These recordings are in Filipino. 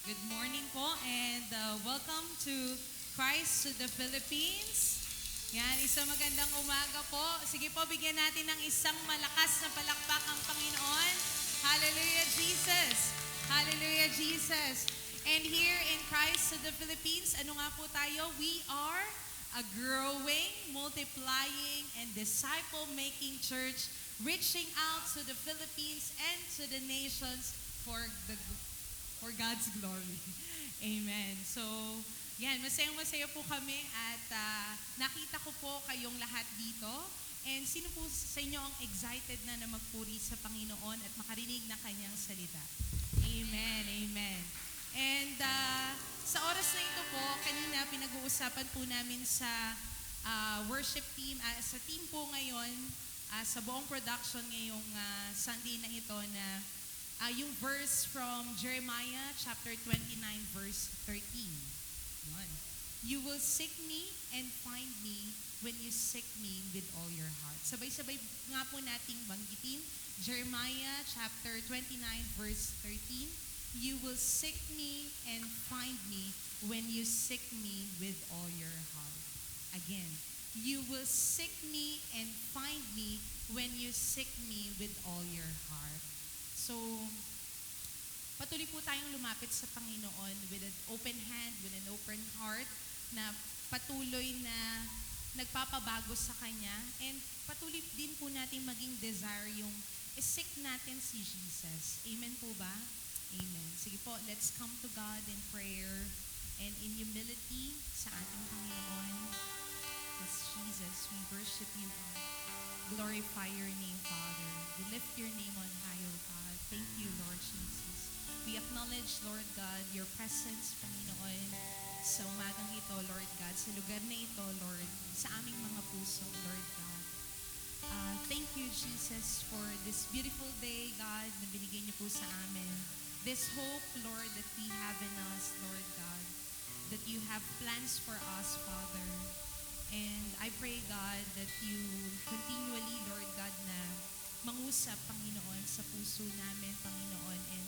Good morning po and welcome to Christ to the Philippines. Yan, isang magandang umaga po. Sige po, bigyan natin ng isang malakas na palakpak ang Panginoon. Hallelujah, Jesus! Hallelujah, Jesus! And here in Christ to the Philippines, ano nga po tayo? We are a growing, multiplying, and disciple-making church reaching out to the Philippines and to the nations for God's glory. Amen. So, yan, masayang-masaya po kami at nakita ko po kayong lahat dito. And sino po sa inyo ang excited na magpuri sa Panginoon at makarinig na kanyang salita? Amen. Amen. And sa oras na ito po, kanina pinag-uusapan po namin sa worship team, sa team po ngayon, sa buong production ngayong Sunday na ito na yung verse from Jeremiah chapter 29 verse 13. Yun. You will seek me and find me when you seek me with all your heart. Sabay-sabay nga po nating banggitin. Jeremiah chapter 29 verse 13. You will seek me and find me when you seek me with all your heart. Again, you will seek me and find me when you seek me with all your heart. So, patuloy po tayong lumapit sa Panginoon with an open hand, with an open heart, na patuloy na nagpapabago sa Kanya. And patuloy din po natin maging desire yung isik natin si Jesus. Amen po ba? Amen. Sige po, let's come to God in prayer and in humility sa ating Panginoon. Yes, Jesus, we worship you, God. Glorify your name, Father. We lift your name on high, O God. Thank you, Lord Jesus. We acknowledge, Lord God, your presence, Panginoon, sa umagang ito, Lord God, sa lugar na ito, Lord, sa aming mga puso, Lord God. Thank you, Jesus, for this beautiful day, God, na binigay niyo po sa amin. This hope, Lord, that we have in us, Lord God, that you have plans for us, Father. And I pray, God, that you continually, Lord God, na mangusap, Panginoon, sa puso namin, Panginoon, and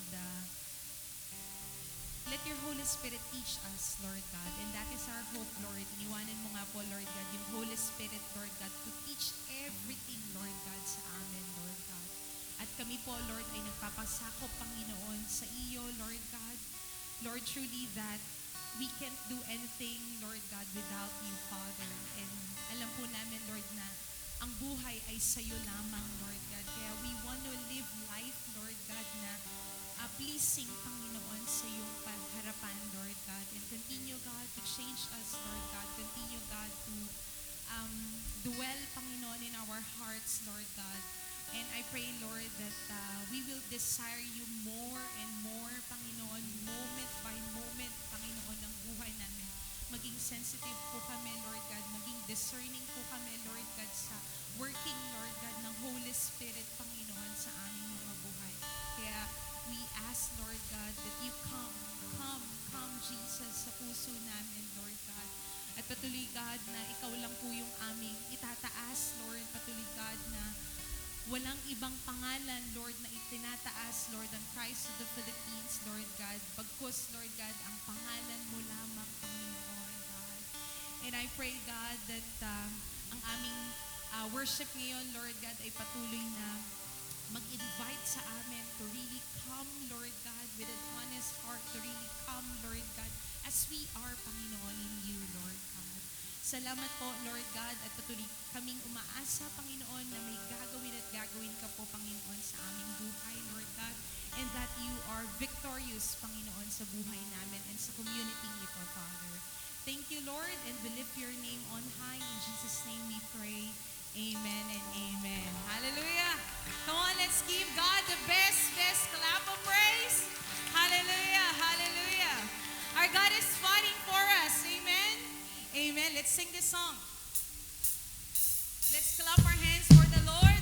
let your Holy Spirit teach us, Lord God. And that is our hope, Lord. Iniwanan mo nga po, Lord God, yung Holy Spirit, Lord God, to teach everything, Lord God, sa amin, Lord God. At kami po, Lord, ay nagpapasakop, Panginoon, sa iyo, Lord God. Lord, truly that we can't do anything, Lord God, without you, Father. And alam po namin, Lord, na ang buhay ay sa iyo lamang, Lord God. Kaya we want to live life, Lord God, na pleasing, Panginoon, sa iyong harapan, Lord God. And continue, God, to change us, Lord God. Continue, God, to dwell, Panginoon, in our hearts, Lord God. And I pray, Lord, that we will desire you more and more, Panginoon, moment by moment, Panginoon, ng buhay namin. Maging sensitive po kami, Lord God. Maging discerning po kami, Lord God, sa working, Lord God, ng Holy Spirit, Panginoon, sa aming mga buhay. Kaya we ask, Lord God, that you come, Jesus, sa puso namin, Lord God. At patuloy, God, na ikaw lang po yung aming itataas, Lord. Patuloy, God, na walang ibang pangalan, Lord, na itinataas, Lord, ang Christ of the Philippines, Lord God. Bagkus, Lord God, ang pangalan mo lamang, Panginoon, God. And I pray, God, that ang aming worship ngayon, Lord God, ay patuloy na mag-invite sa amin to really come, Lord God, with an honest heart, to really come, Lord God, as we are, Panginoon, in you, Lord God. Salamat po, Lord God, at patuloy kaming umaasa, Panginoon, na may gagawin ka po, Panginoon, sa aming buhay, Lord God, and that you are victorious, Panginoon, sa buhay namin and sa community ito, Father. Thank you, Lord, and we lift your name on high. In Jesus' name we pray. Amen and amen. Hallelujah. Come on, let's give God the best clap of praise. Hallelujah, hallelujah. Our God is fighting for us. Amen. Amen. Let's sing this song. Let's clap our hands for the Lord.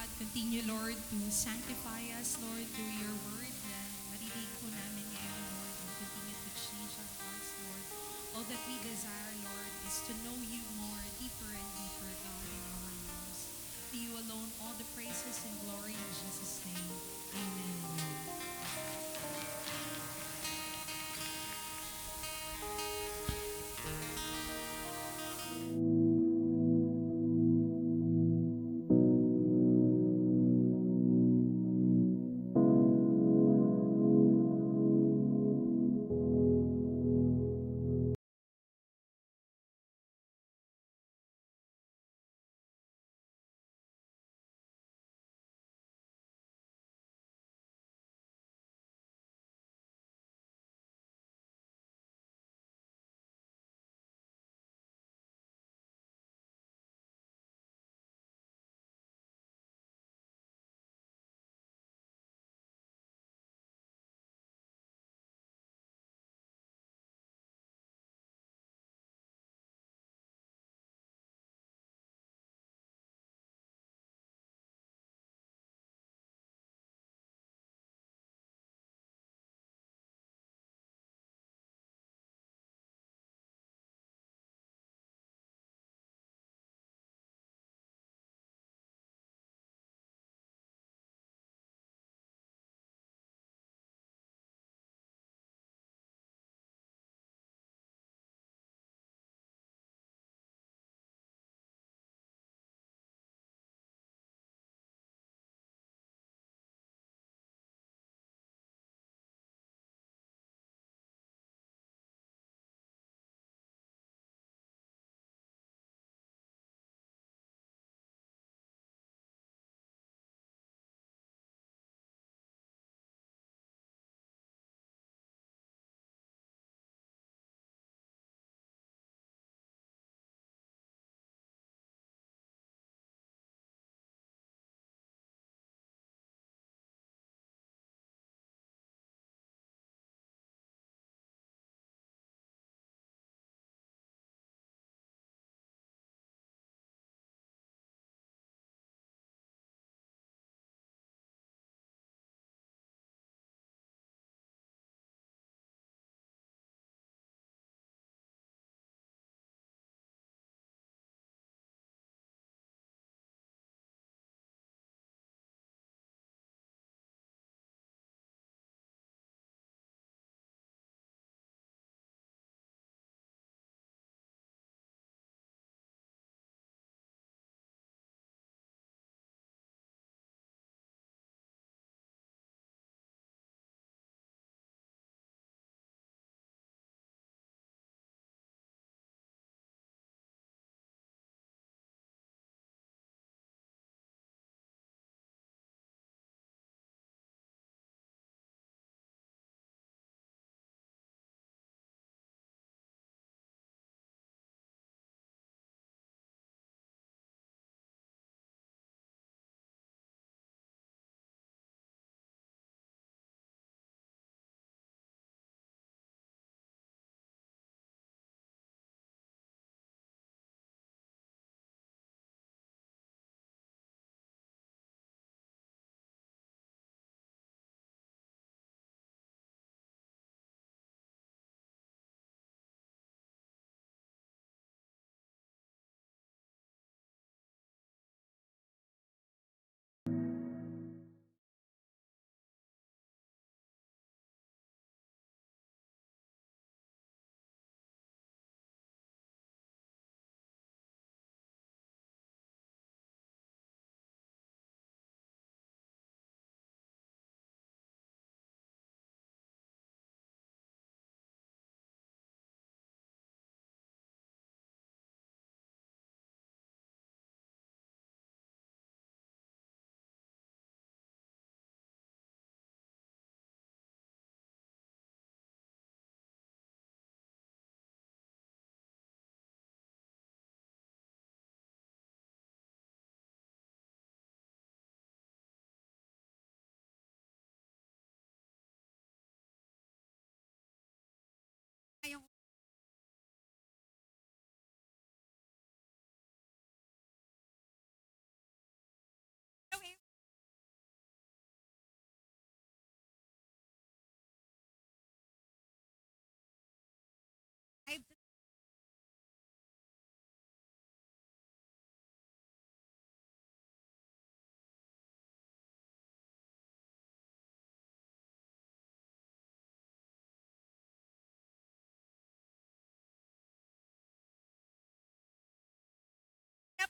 God, continue, Lord, to sanctify us, Lord, through your word na marinig po namin ngayon, Lord, and continue to change our hearts, Lord. All that we desire, Lord, is to know you more, deeper and deeper, God, in our lives. To you alone, all the praises and glory in Jesus' name. Amen.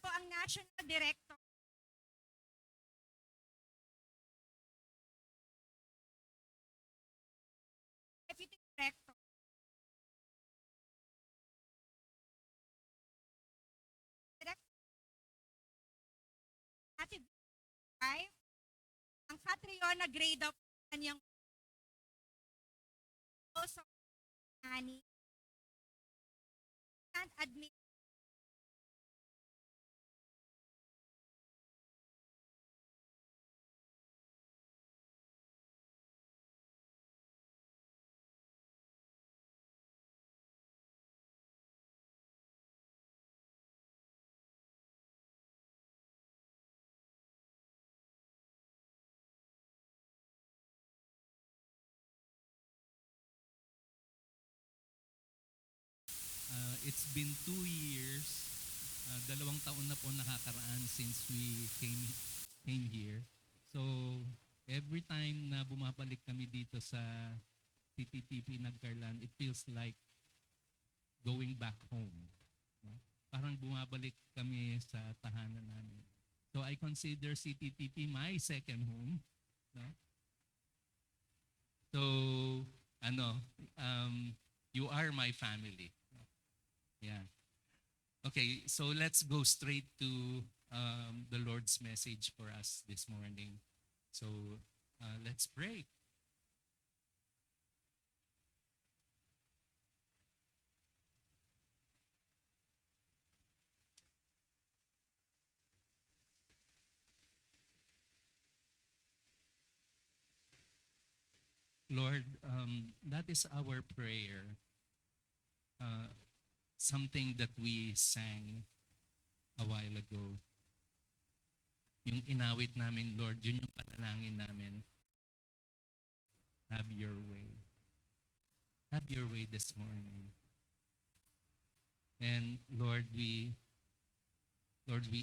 po ang National Director Deputy Director Director natin 5 ang Catriona grade of kanyang also ani and admin It's been 2 years, 2 taon na po nakakaraan since we came here. So, every time na bumabalik kami dito sa CTTP Nagcarlan, it feels like going back home. No? Parang bumabalik kami sa tahanan namin. So, I consider CTTP my second home. No? So, you are my family. Yeah. Okay, so let's go straight to the Lord's message for us this morning. So let's pray. Lord, that is our prayer. Something that we sang a while ago. Yung inawit namin, Lord, yun yung panalangin namin. Have your way. Have your way this morning. And Lord, we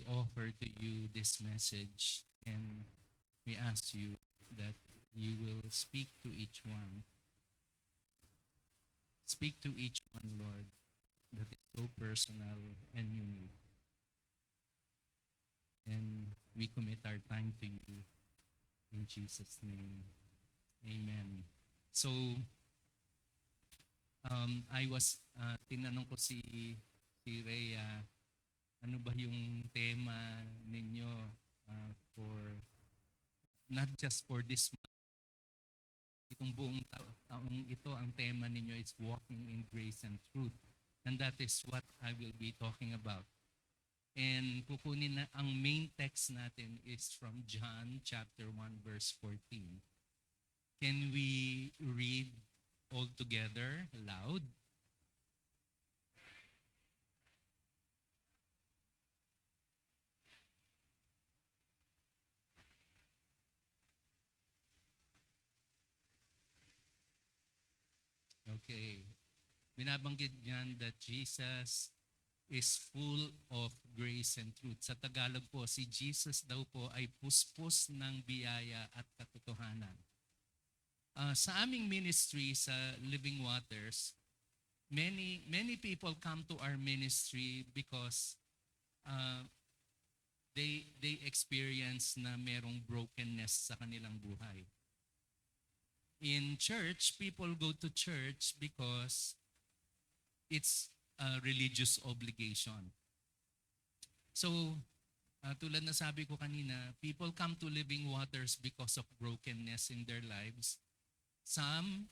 offer to you this message, and we ask you that you will speak to each one. Speak to each one, Lord, that is so personal and unique. And we commit our time to you in Jesus' name. Amen. So, tinanong ko si Rhea, ano ba yung tema ninyo for, not just for this month, itong buong taong ito, ang tema ninyo is walking in grace and truth. And that is what I will be talking about. And kukunin na, ang main text natin is from John chapter 1 verse 14. Can we read all together loud? Okay. Binabanggit niyan that Jesus is full of grace and truth. Sa Tagalog po, si Jesus daw po ay puspos ng biyaya at katotohanan. Sa aming ministry sa Living Waters, many people come to our ministry because they experience na merong brokenness sa kanilang buhay. In church, people go to church because it's a religious obligation. So, tulad na sabi ko kanina, people come to Living Waters because of brokenness in their lives. Some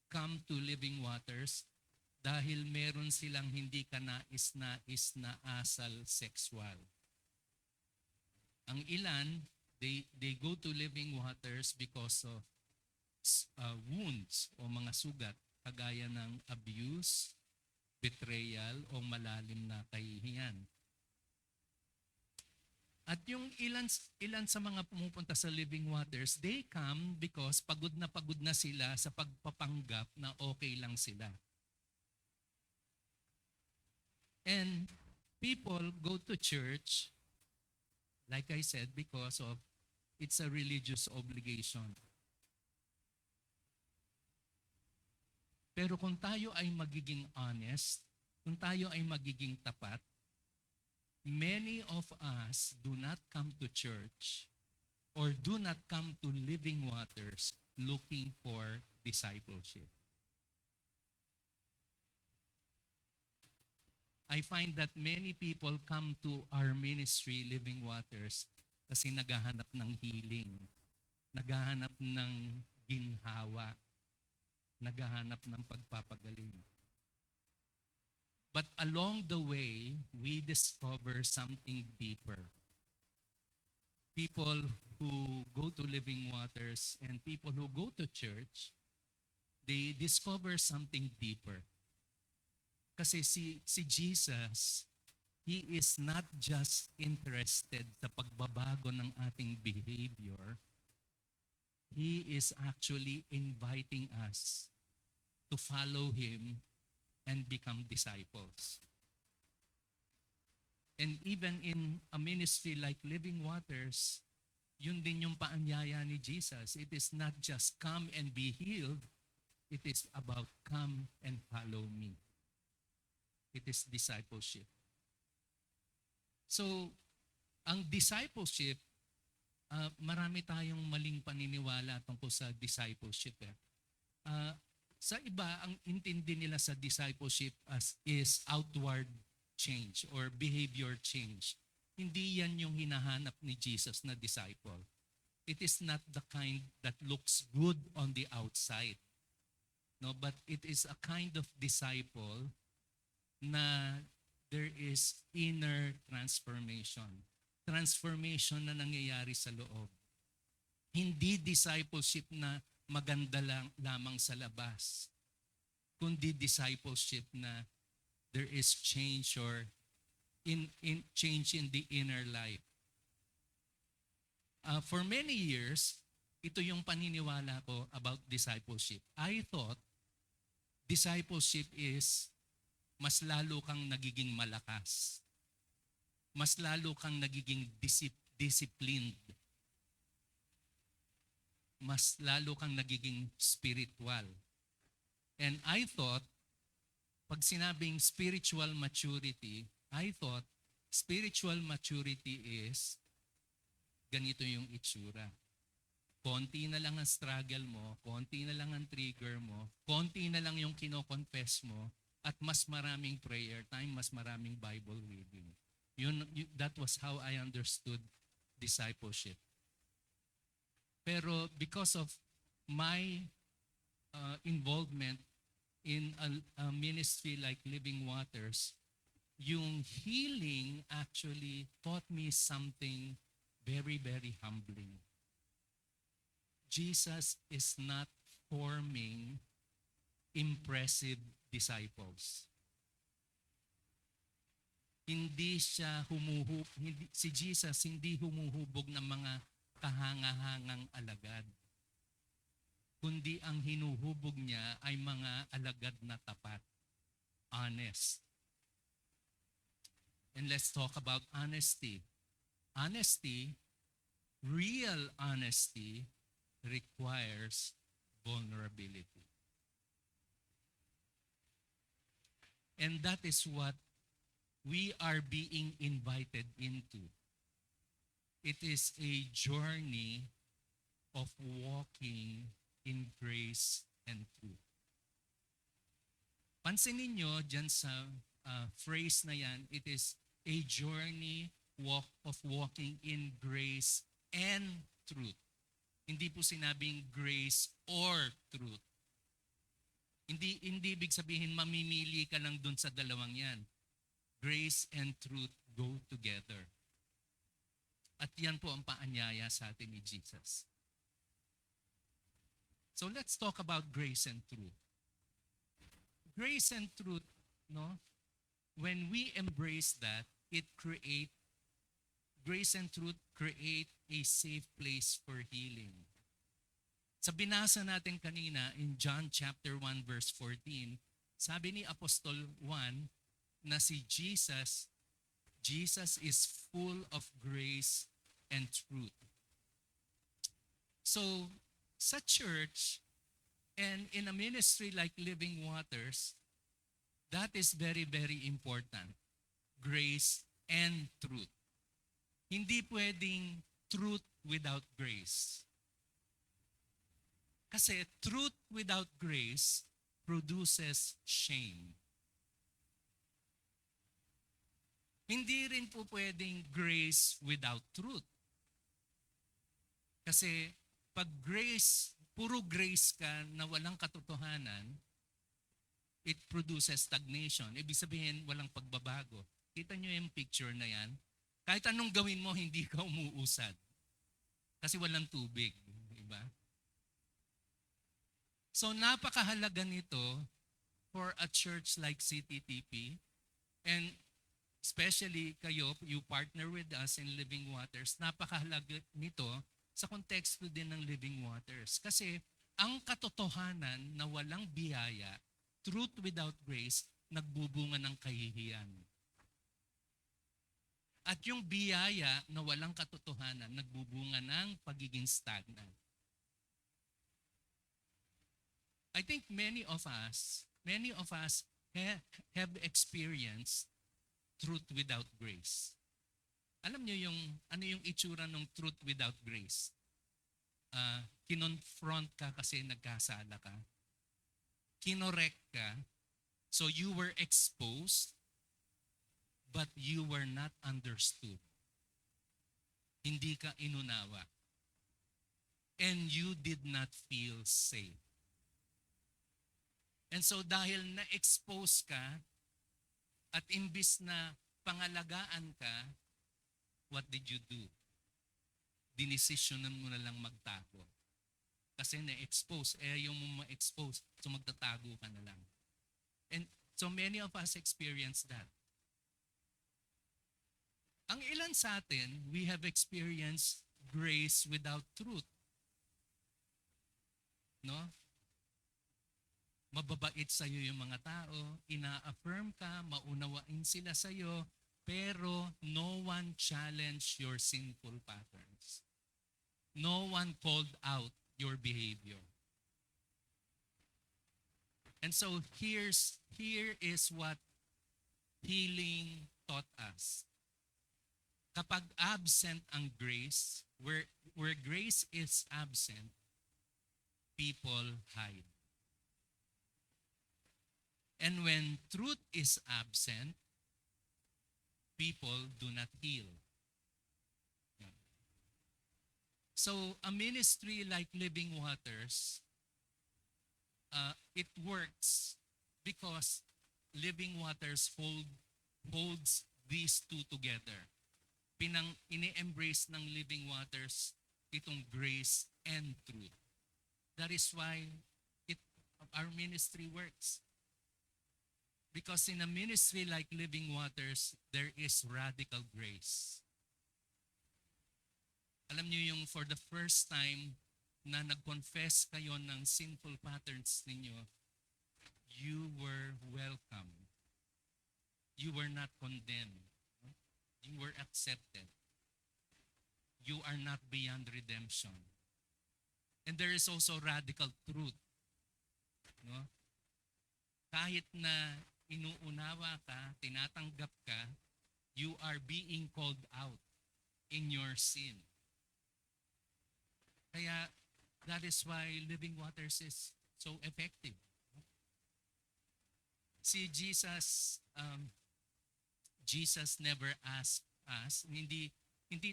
come to Living Waters dahil meron silang hindi kanais-nais na asal sexual. Ang ilan, they go to Living Waters because of wounds o mga sugat kagaya ng abuse, betrayal o malalim na kahihiyan. At yung ilan sa mga pumupunta sa Living Waters, they come because pagod na sila sa pagpapanggap na okay lang sila. And people go to church, like I said, because of it's a religious obligation. Pero kung tayo ay magiging honest, kung tayo ay magiging tapat, many of us do not come to church or do not come to Living Waters looking for discipleship. I find that many people come to our ministry, Living Waters, kasi naghahanap ng healing, naghahanap ng ginhawa, naghahanap ng pagpapagaling. But along the way, we discover something deeper. People who go to Living Waters and people who go to church, they discover something deeper. Kasi si Jesus, He is not just interested sa pagbabago ng ating behavior. He is actually inviting us to follow Him and become disciples. And even in a ministry like Living Waters, yun din yung paanyaya ni Jesus. It is not just come and be healed. It is about come and follow me. It is discipleship. So, ang discipleship, marami tayong maling paniniwala tungkol sa discipleship. Sa iba, ang intindi nila sa discipleship is outward change or behavior change. Hindi yan yung hinahanap ni Jesus na disciple. It is not the kind that looks good on the outside. No, but it is a kind of disciple na there is inner transformation. Transformation na nangyayari sa loob. Hindi discipleship na maganda lamang sa labas, kundi discipleship na there is change or change in the inner life. For many years, ito yung paniniwala ko about discipleship. I thought discipleship is mas lalo kang nagiging malakas. Mas lalo kang nagiging disciplined. Mas lalo kang nagiging spiritual. And I thought, pag sinabing spiritual maturity, I thought spiritual maturity is ganito yung itsura. Konti na lang ang struggle mo, konti na lang ang trigger mo, konti na lang yung kino-confess mo, at mas maraming prayer time, mas maraming Bible reading. That was how I understood discipleship. Pero because of my involvement in a ministry like Living Waters, yung healing actually taught me something very, very humbling. Jesus is not forming impressive disciples. Hindi si Jesus hindi humuhubog ng mga kahanga-hangang alagad. Kundi ang hinuhubog niya ay mga alagad na tapat, honest. And let's talk about honesty. Honesty, real honesty, requires vulnerability. And that is what we are being invited into. It is a journey of walking in grace and truth. Pansinin nyo dyan sa phrase na yan, it is a journey of walking in grace and truth. Hindi po sinabing grace or truth. Hindi ibig sabihin mamimili ka lang dun sa dalawang yan. Grace and truth go together. At yan po ang paanyaya sa atin ni Jesus. So let's talk about grace and truth. Grace and truth, no? When we embrace that, grace and truth create a safe place for healing. Sa binasa natin kanina in John chapter 1 verse 14, sabi ni Apostol Juan na si Jesus is full of grace and truth. So, sa church and in a ministry like Living Waters, That is very, very important. Grace and truth. Hindi pwedeng truth without grace. Kasi truth without grace produces shame. Hindi rin po pwedeng grace without truth. Kasi pag grace, puro grace ka na walang katotohanan, it produces stagnation. Ibig sabihin, walang pagbabago. Kita nyo yung picture na yan? Kahit anong gawin mo, hindi ka umuusad. Kasi walang tubig. Diba? So napakahalaga nito for a church like CTTP, and especially kayo, you partner with us in Living Waters, napakahalaga nito sa konteksto din ng Living Waters. Kasi ang katotohanan na walang biyaya, truth without grace, nagbubunga ng kahihiyan. At yung biyaya na walang katotohanan, nagbubunga ng pagiging stagnant. I think many of us have experienced truth without grace. Alam niyo ano yung itsura ng truth without grace? Kinonfront ka kasi nagkasala ka. Kinorek ka. So you were exposed, but you were not understood. Hindi ka inunawa. And you did not feel safe. And so dahil na-expose ka, at imbis na pangalagaan ka, what did you do? Dinesisyonan mo na lang magtago. Kasi na-expose, ayaw mo ma-expose, so magtatago ka na lang. And so many of us experience that. Ang ilan sa atin, we have experienced grace without truth. No? Mababait sa'yo yung mga tao, ina-affirm ka, maunawain sila sa'yo, pero no one challenged your sinful patterns. No one called out your behavior. And so here is what healing taught us. Kapag absent ang grace, where grace is absent, people hide. And when truth is absent, people do not heal. So a ministry like Living Waters, it works because Living Waters holds these two together. Ini-embrace ng Living Waters itong grace and truth. That is why our ministry works. Because in a ministry like Living Waters, there is radical grace. Alam niyo yung for the first time na nag-confess kayo ng sinful patterns ninyo, you were welcome. You were not condemned. You were accepted. You are not beyond redemption. And there is also radical truth. No? Kahit na inuunawa ka, tinatanggap ka, you are being called out in your sin. Kaya that is why Living Waters is so effective. Si Jesus never asked us, hindi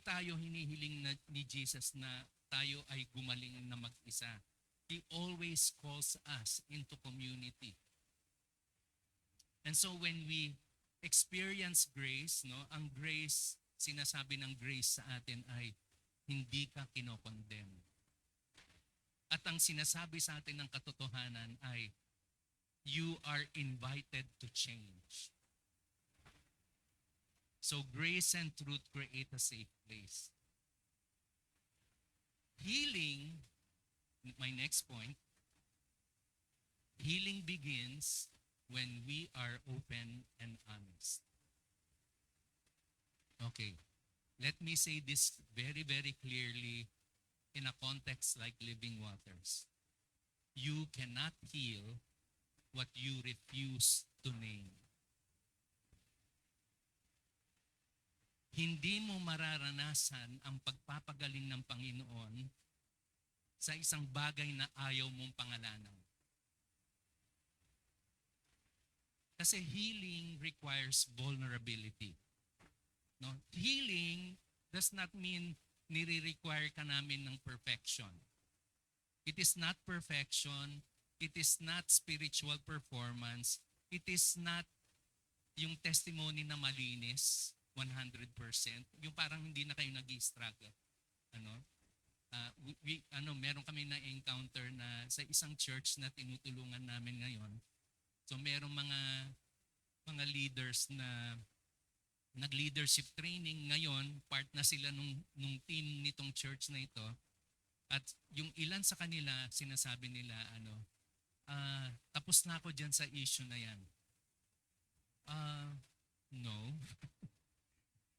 tayo hinihiling ni Jesus na tayo ay gumaling na mag-isa. He always calls us into community. And so when we experience grace, no, ang grace, sinasabi ng grace sa atin ay hindi ka kinokondemn. At ang sinasabi sa atin ng katotohanan ay you are invited to change. So grace and truth create a safe place. Healing, my next point, healing begins when we are open and honest. Okay, let me say this very, very clearly in a context like Living Waters. You cannot heal what you refuse to name. Hindi mo mararanasan ang pagpapagaling ng Panginoon sa isang bagay na ayaw mong pangalanan. Kasi healing requires vulnerability. No? Healing does not mean nire-require ka namin ng perfection. It is not perfection. It is not spiritual performance. It is not yung testimony na malinis, 100%. Yung parang hindi na kayo nag-struggle. Meron kami na encounter na sa isang church na tinutulungan namin ngayon. So merong mga leaders na nag-leadership training ngayon, part na sila nung team nitong church na ito. At yung ilan sa kanila, sinasabi nila, tapos na ako dyan sa issue na yan. No.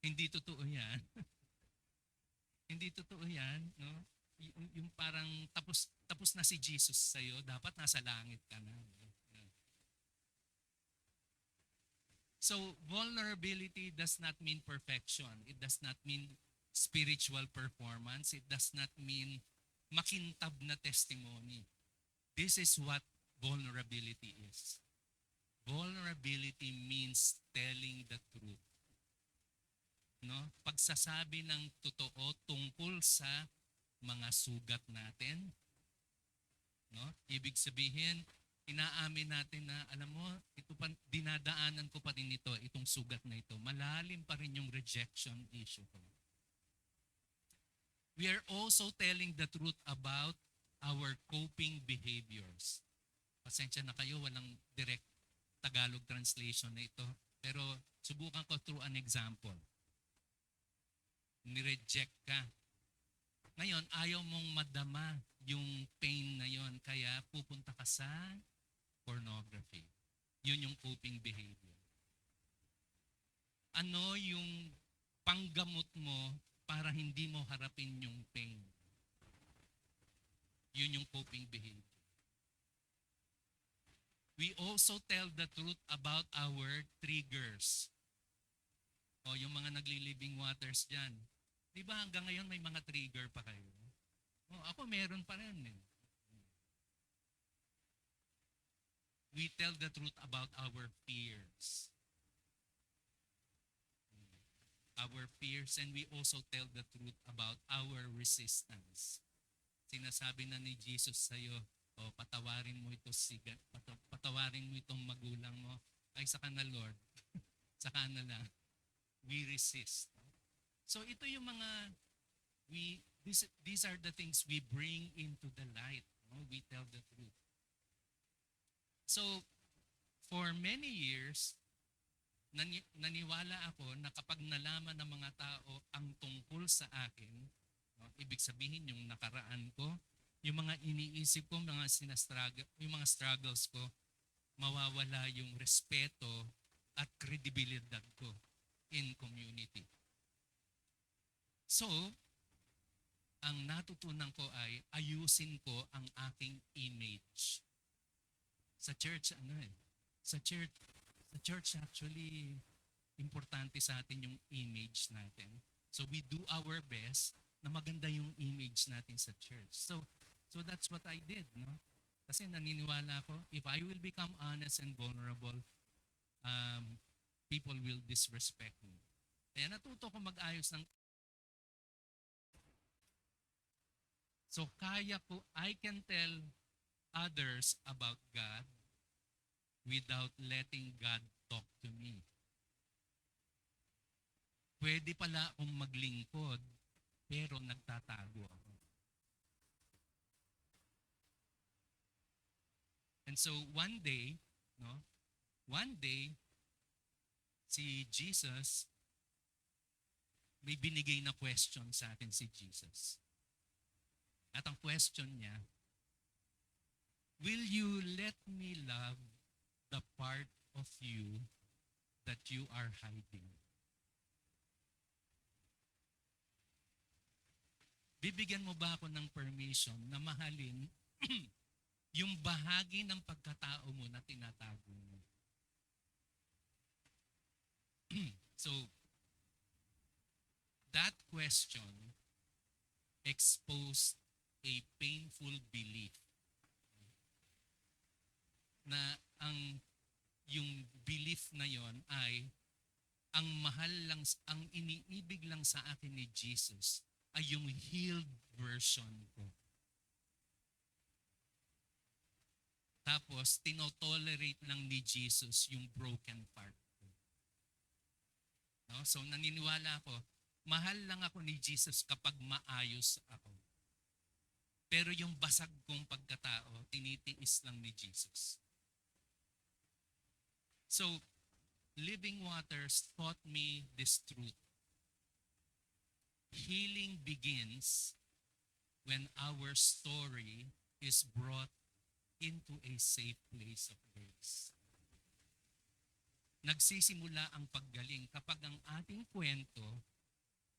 Hindi totoo yan. Hindi totoo yan. No? Yung parang tapos na si Jesus sa'yo, dapat nasa langit ka na. So, vulnerability does not mean perfection. It does not mean spiritual performance. It does not mean makintab na testimony. This is what vulnerability is. Vulnerability means telling the truth. No? Pagsasabi ng totoo tungkol sa mga sugat natin. No? Ibig sabihin, inaamin natin na, alam mo, ito pa, dinadaanan ko pa rin ito, itong sugat na ito. Malalim pa rin yung rejection issue ko. We are also telling the truth about our coping behaviors. Pasensya na kayo, walang direct Tagalog translation na ito. Pero subukan ko through an example. Nireject ka. Ngayon, ayaw mong madama yung pain na yon, kaya pupunta ka sa pornography. Yun yung coping behavior. Ano yung panggamot mo para hindi mo harapin yung pain? Yun yung coping behavior. We also tell the truth about our triggers. O yung mga nagli-living waters dyan. Di ba hanggang ngayon may mga trigger pa kayo? O, ako meron pa rin eh. We tell the truth about our fears. Our fears, and we also tell the truth about our resistance. Sinasabi na ni Jesus sa'yo, patawarin mo ito patawarin mo itong magulang mo. Ay, saka na Lord. Saka na lang. We resist. So ito yung mga, these are the things we bring into the light. No? We tell the truth. So, for many years, naniwala ako na kapag nalaman ng mga tao ang tungkol sa akin, no, ibig sabihin yung nakaraan ko, yung mga iniisip ko, yung mga struggles ko, mawawala yung respeto at kredibilidad ko in community. So, ang natutunan ko ay ayusin ko ang aking image. Sa church, Sa church actually, importante sa atin yung image natin. So we do our best na maganda yung image natin sa church. So that's what I did, no? Kasi naniniwala ko, if I will become honest and vulnerable, people will disrespect me. Kaya natuto ko mag-ayos ng. So I can tell others about God without letting God talk to me. Pwede pala akong maglingkod, pero nagtatago ako. And so one day, si Jesus, may binigay na question sa akin si Jesus. At ang question niya, will you let me love the part of you that you are hiding? Bibigyan mo ba ako ng permission na mahalin yung bahagi ng pagkatao mo na tinatago mo. So, that question exposed a painful belief na yung belief na yon ay ang mahal lang, ang iniibig lang sa akin ni Jesus ay yung healed version ko. Tapos, tinotolerate lang ni Jesus yung broken part ko. No? So, naniniwala ako, mahal lang ako ni Jesus kapag maayos ako. Pero yung basag kong pagkatao, tinitiis lang ni Jesus. So, Living Waters taught me this truth. Healing begins when our story is brought into a safe place of grace. Nagsisimula ang paggaling kapag ang ating kwento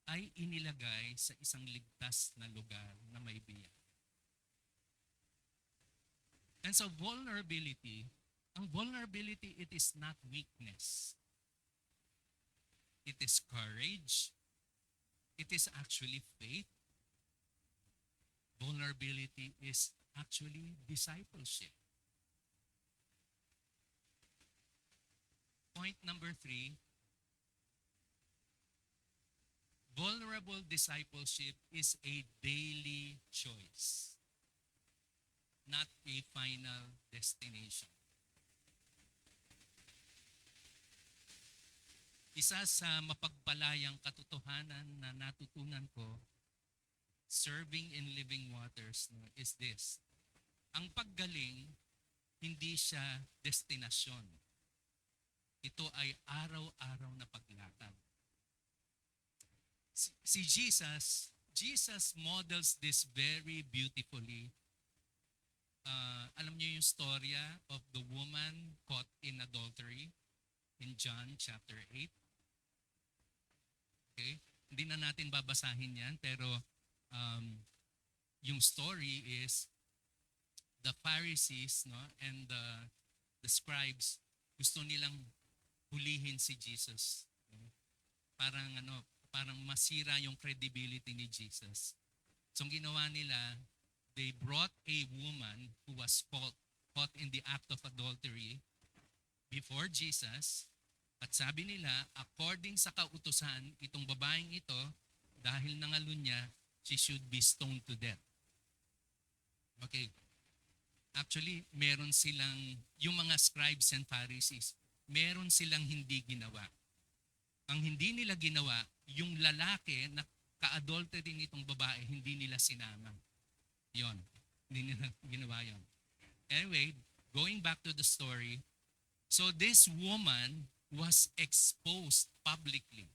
ay inilagay sa isang ligtas na lugar na may biyaya. And so ang vulnerability, it is not weakness. It is courage. It is actually faith. Vulnerability is actually discipleship. Point number 3, vulnerable discipleship is a daily choice, not a final destination. Isa sa mapagpalayang katotohanan na natutunan ko serving in Living Waters is this. Ang paggaling, hindi siya destinasyon. Ito ay araw-araw na paglakad. Si Jesus models this very beautifully. Alam niyo yung storya of the woman caught in adultery in John chapter 8. Okay? Hindi na natin babasahin yan, pero yung story is the Pharisees and the scribes gusto nilang hulihin si Jesus. Parang masira yung credibility ni Jesus. So ang ginawa nila, they brought a woman who was caught in the act of adultery before Jesus. At sabi nila, according sa kautusan, itong babaeng ito, dahil nangalo niya, she should be stoned to death. Okay. Actually, meron silang, yung mga scribes and Pharisees, meron silang hindi ginawa. Ang hindi nila ginawa, yung lalaki na ka-adultery nitong babae, hindi nila sinama. Yon. Hindi nila ginawa yon. Anyway, going back to the story, so this woman was exposed publicly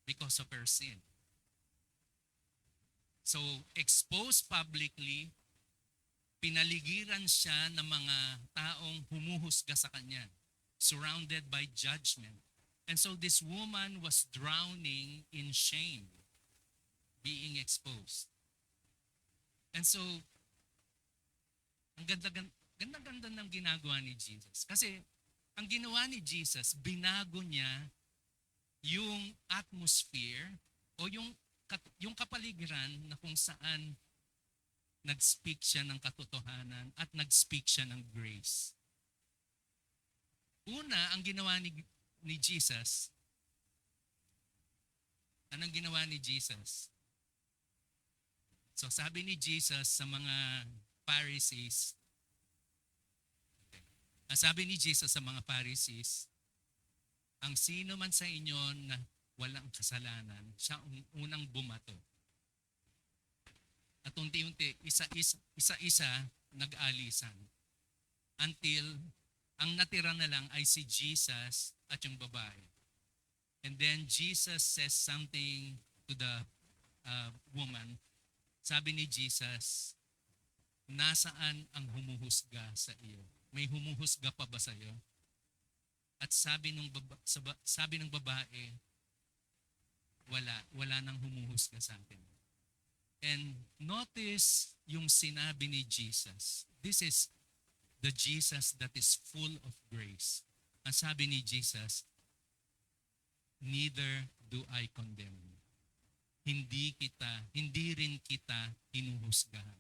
because of her sin. So, exposed publicly, pinaligiran siya ng mga taong humuhusga sa kanya, surrounded by judgment. And so this woman was drowning in shame, being exposed. And so, ang ganda-ganda ng ginagawa ni Jesus. Kasi, ang ginawa ni Jesus, binago niya yung atmosphere o yung kapaligiran na kung saan nag-speak siya ng katotohanan at nag-speak siya ng grace. Una, ang ginawa ni Jesus, anong ginawa ni Jesus? So sabi ni Jesus sa mga Pharisees, ang sino man sa inyo na walang kasalanan, siya ang unang bumato. At unti-unti, isa-isa nag-alisan. Until ang natira na lang ay si Jesus at yung babae. And then Jesus says something to the woman. Sabi ni Jesus, nasaan ang humuhusga sa iyo? May humuhusga pa ba sa iyo? At sabi ng babae, wala nang humuhusga sa akin. And notice yung sinabi ni Jesus. This is the Jesus that is full of grace. Ang sabi ni Jesus, neither do I condemn you. Hindi rin kita hinuhusgahan.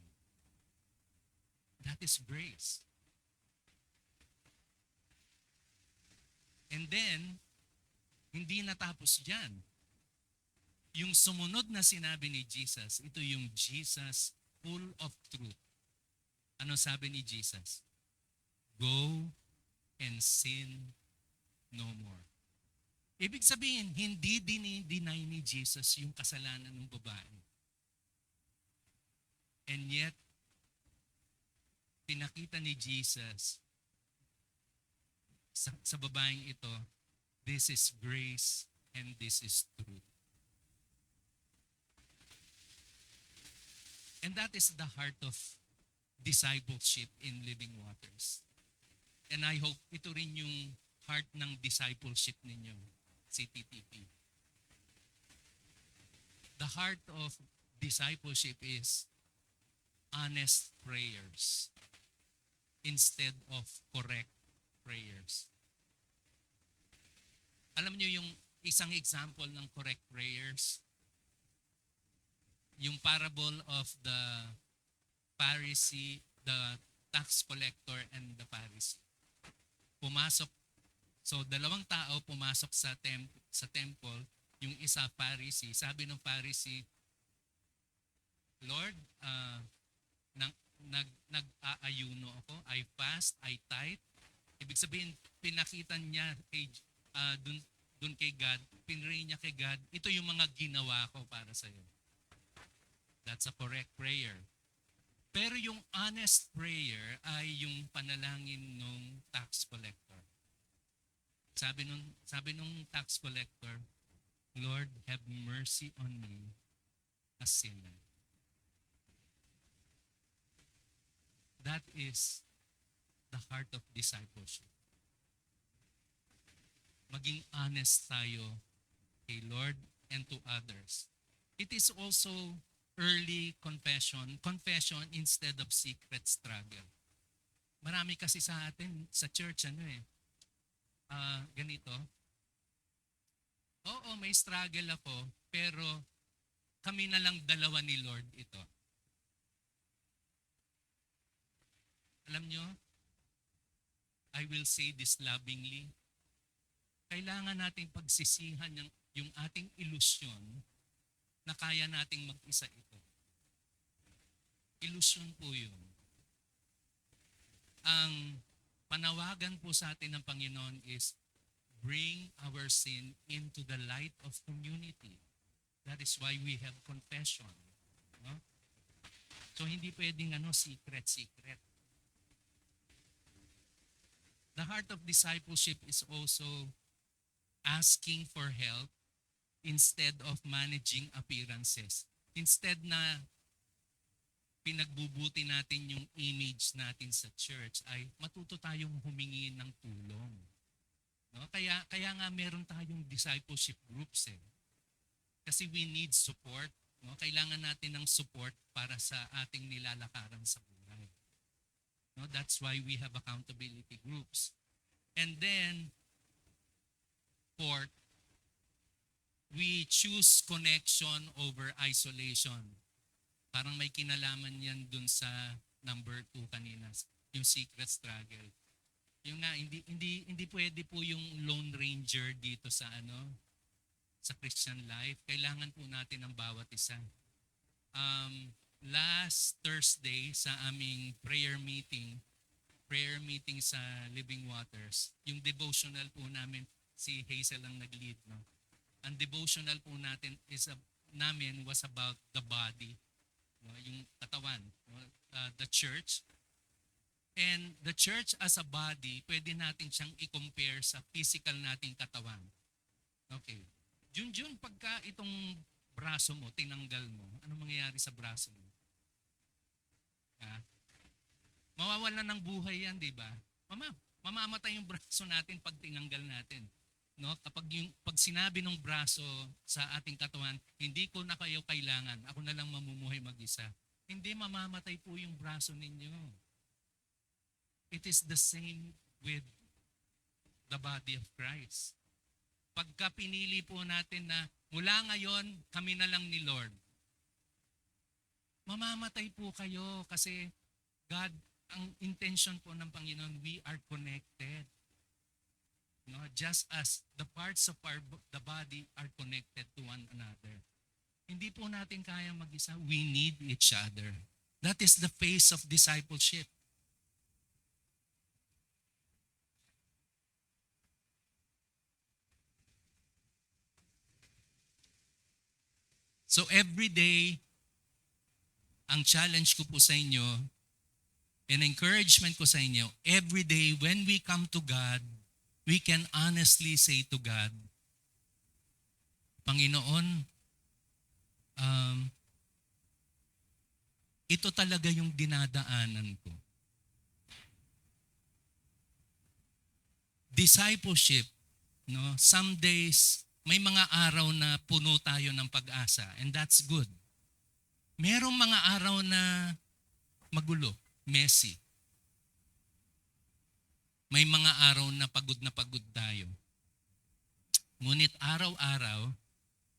That is grace. And then, hindi natapos dyan. Yung sumunod na sinabi ni Jesus, ito yung Jesus full of truth. Ano sabi ni Jesus? Go and sin no more. Ibig sabihin, hindi dinideny ni Jesus yung kasalanan ng babae. And yet, pinakita ni Jesus sa babaeng ito, this is grace and this is truth. And that is the heart of discipleship in Living Waters. And I hope ito rin yung heart ng discipleship ninyo, CTTP. The heart of discipleship is honest prayers instead of correct prayers. Alam niyo yung isang example ng correct prayers? Yung parable of the Pharisee, the tax collector and the Pharisee. So dalawang tao pumasok sa temple, yung isa Pharisee, sabi ng Pharisee, Lord, nag-aayuno ako, I fast, I tithe. Ibig sabihin, pinakita niya dun kay God, pinray niya kay God, ito yung mga ginawa ko para sa iyo. That's a correct prayer. Pero yung honest prayer ay yung panalangin ng tax collector. Sabi nung tax collector, Lord, have mercy on me, a sinner. That is the heart of discipleship. Maging honest tayo kay Lord and to others. It is also early confession instead of secret struggle. Marami kasi sa atin, sa church, ganito, oo, may struggle ako, pero kami na lang dalawa ni Lord ito. Alam nyo, I will say this lovingly, kailangan nating pagsisihan yung ating ilusyon na kaya nating mag-isa ito. Ilusyon po yun. Ang panawagan po sa atin ng Panginoon is bring our sin into the light of community. That is why we have confession. No? So hindi pwedeng secret. The heart of discipleship is also asking for help instead of managing appearances. Instead na pinagbubuti natin yung image natin sa church, ay matuto tayong humingi ng tulong. No? Kaya nga meron tayong discipleship groups Kasi we need support. No? Kailangan natin ng support para sa ating nilalakaran sa buhay. No? That's why we have accountability groups. And then, fourth, we choose connection over isolation. Parang may kinalaman yan dun sa number 2 kanina, yung secret struggle. Yung nga, hindi pwede po yung lone ranger dito sa sa Christian life. Kailangan po natin ang bawat isa. Last Thursday sa aming prayer meeting sa Living Waters, yung devotional po namin, si Hazel ang nag-lead. No? Ang devotional po namin was about the body. No, yung katawan, the church. And the church as a body, pwede natin siyang i-compare sa physical nating katawan. Okay. Jun, pagka itong braso mo, tinanggal mo, ano mangyayari sa braso mo? Mawawalan ng buhay yan, di ba? Mamamatay yung braso natin pag tinanggal natin. No, pag sinabi ng braso sa ating katawan, hindi ko na kayo kailangan, ako na lang mamumuhay mag-isa. Hindi, mamamatay po yung braso ninyo. it is the same with the body of Christ. Pagka pinili po natin na mula ngayon, kami na lang ni Lord, mamamatay po kayo kasi God, ang intention po ng Panginoon, we are connected. No, just as the parts of the body are connected to one another. Hindi po natin kaya mag-isa. We need each other. That is the face of discipleship. So every day, ang challenge ko po sa inyo, and encouragement ko sa inyo, every day when we come to God, we can honestly say to God, Panginoon, ito talaga yung dinadaanan ko. Discipleship, no? Some days, may mga araw na puno tayo ng pag-asa, and that's good. Merong mga araw na magulo, messy. May mga araw na pagod tayo. Ngunit araw-araw,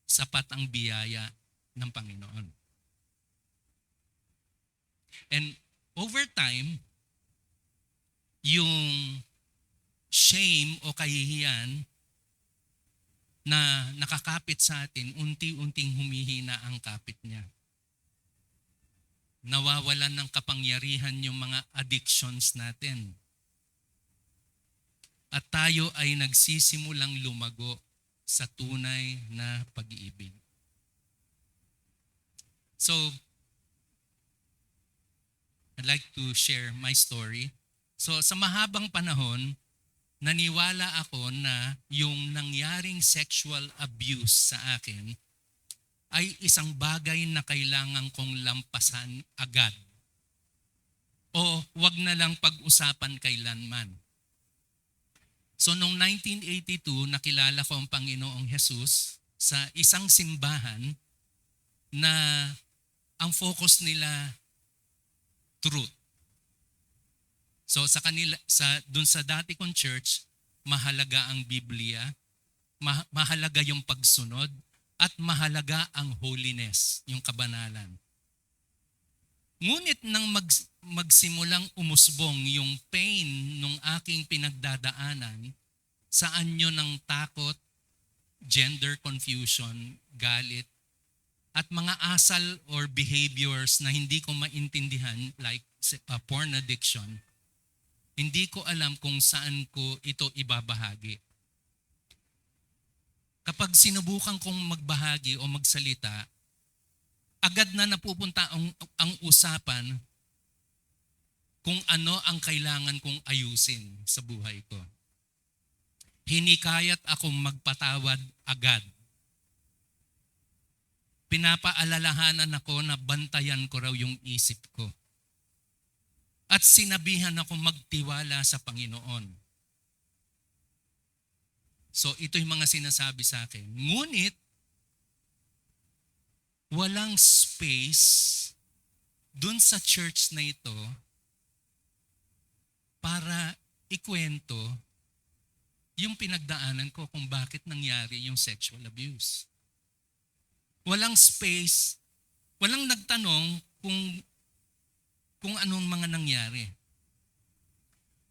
sapat ang biyaya ng Panginoon. And over time, yung shame o kahihiyan na nakakapit sa atin, unti-unting humihina ang kapit niya. Nawawalan ng kapangyarihan yung mga addictions natin. At tayo ay nagsisimulang lumago sa tunay na pag-iibig. So, I'd like to share my story. So, sa mahabang panahon, naniwala ako na yung nangyaring sexual abuse sa akin ay isang bagay na kailangan kong lampasan agad. O wag na lang pag-usapan kailanman. So noong 1982, nakilala ko ang Panginoong Jesus sa isang simbahan na ang focus nila truth. So dun sa dati kong church, mahalaga ang Biblia, mahalaga yung pagsunod, at mahalaga ang holiness, yung kabanalan. Ngunit nang magsimulang umusbong yung pain nung aking pinagdadaanan, sa anyo ng takot, gender confusion, galit, at mga asal or behaviors na hindi ko maintindihan like porn addiction, hindi ko alam kung saan ko ito ibabahagi. Kapag sinubukan kong magbahagi o magsalita, agad na napupunta ang usapan kung ano ang kailangan kong ayusin sa buhay ko. Hinikayat akong magpatawad agad. Pinapaalalahanan ako na bantayan ko raw yung isip ko. At sinabihan akong magtiwala sa Panginoon. So ito yung mga sinasabi sa akin. Ngunit, walang space dun sa church na ito para ikwento yung pinagdaanan ko kung bakit nangyari yung sexual abuse. Walang space, walang nagtanong kung anong mga nangyari.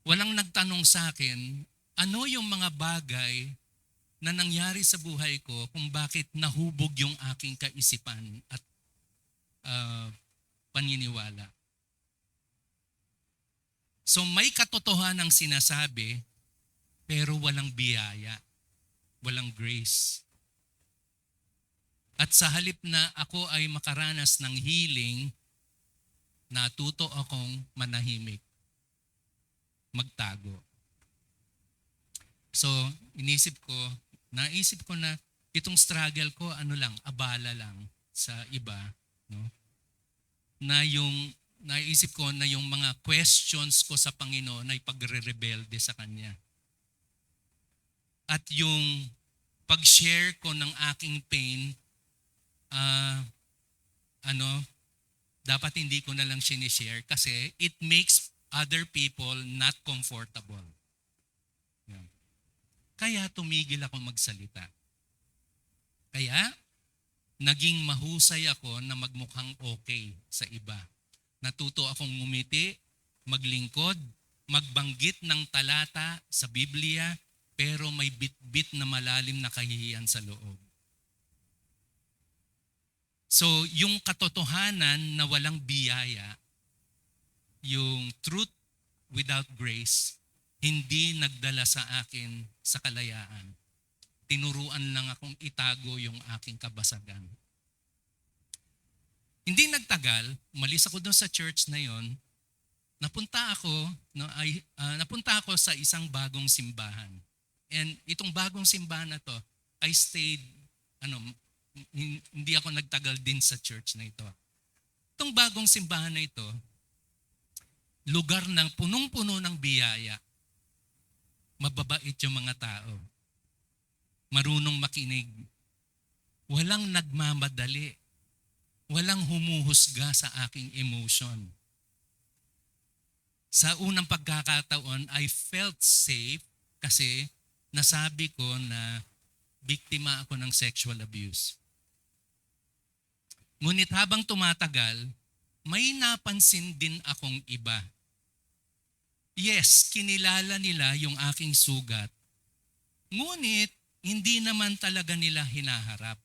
Walang nagtanong sa akin, ano yung mga bagay na nangyari sa buhay ko kung bakit nahubog yung aking kaisipan at paniniwala. So may katotohanang sinasabi, pero walang biyaya, walang grace. At sa halip na ako ay makaranas ng healing, natuto akong manahimik, magtago. So, naisip ko na itong struggle ko, abala lang sa iba. No? Naisip ko na yung mga questions ko sa Panginoon ay pagre-rebelde sa Kanya. At yung pag-share ko ng aking pain, dapat hindi ko na lang sinishare kasi it makes other people not comfortable. Yan. Kaya tumigil ako magsalita. Kaya naging mahusay ako na magmukhang okay sa iba. Natuto akong ngumiti, maglingkod, magbanggit ng talata sa Biblia, pero may bit-bit na malalim na kahihiyan sa loob. So, yung katotohanan na walang biyaya, yung truth without grace, hindi nagdala sa akin sa kalayaan. Tinuruan lang akong itago yung aking kabasagan. Hindi nagtagal, umalis ako doon sa church na yon. Napunta ako sa isang bagong simbahan. And itong bagong simbahan na to, I stayed, hindi ako nagtagal din sa church na ito. Itong bagong simbahan na ito, lugar ng punong-puno ng biyaya. Mababait yung mga tao. Marunong makinig. Walang nagmamadali. Walang humuhusga sa aking emotion. Sa unang pagkakataon, I felt safe kasi nasabi ko na biktima ako ng sexual abuse. Ngunit habang tumatagal, may napansin din akong iba. Yes, kinilala nila yung aking sugat. Ngunit, hindi naman talaga nila hinaharap.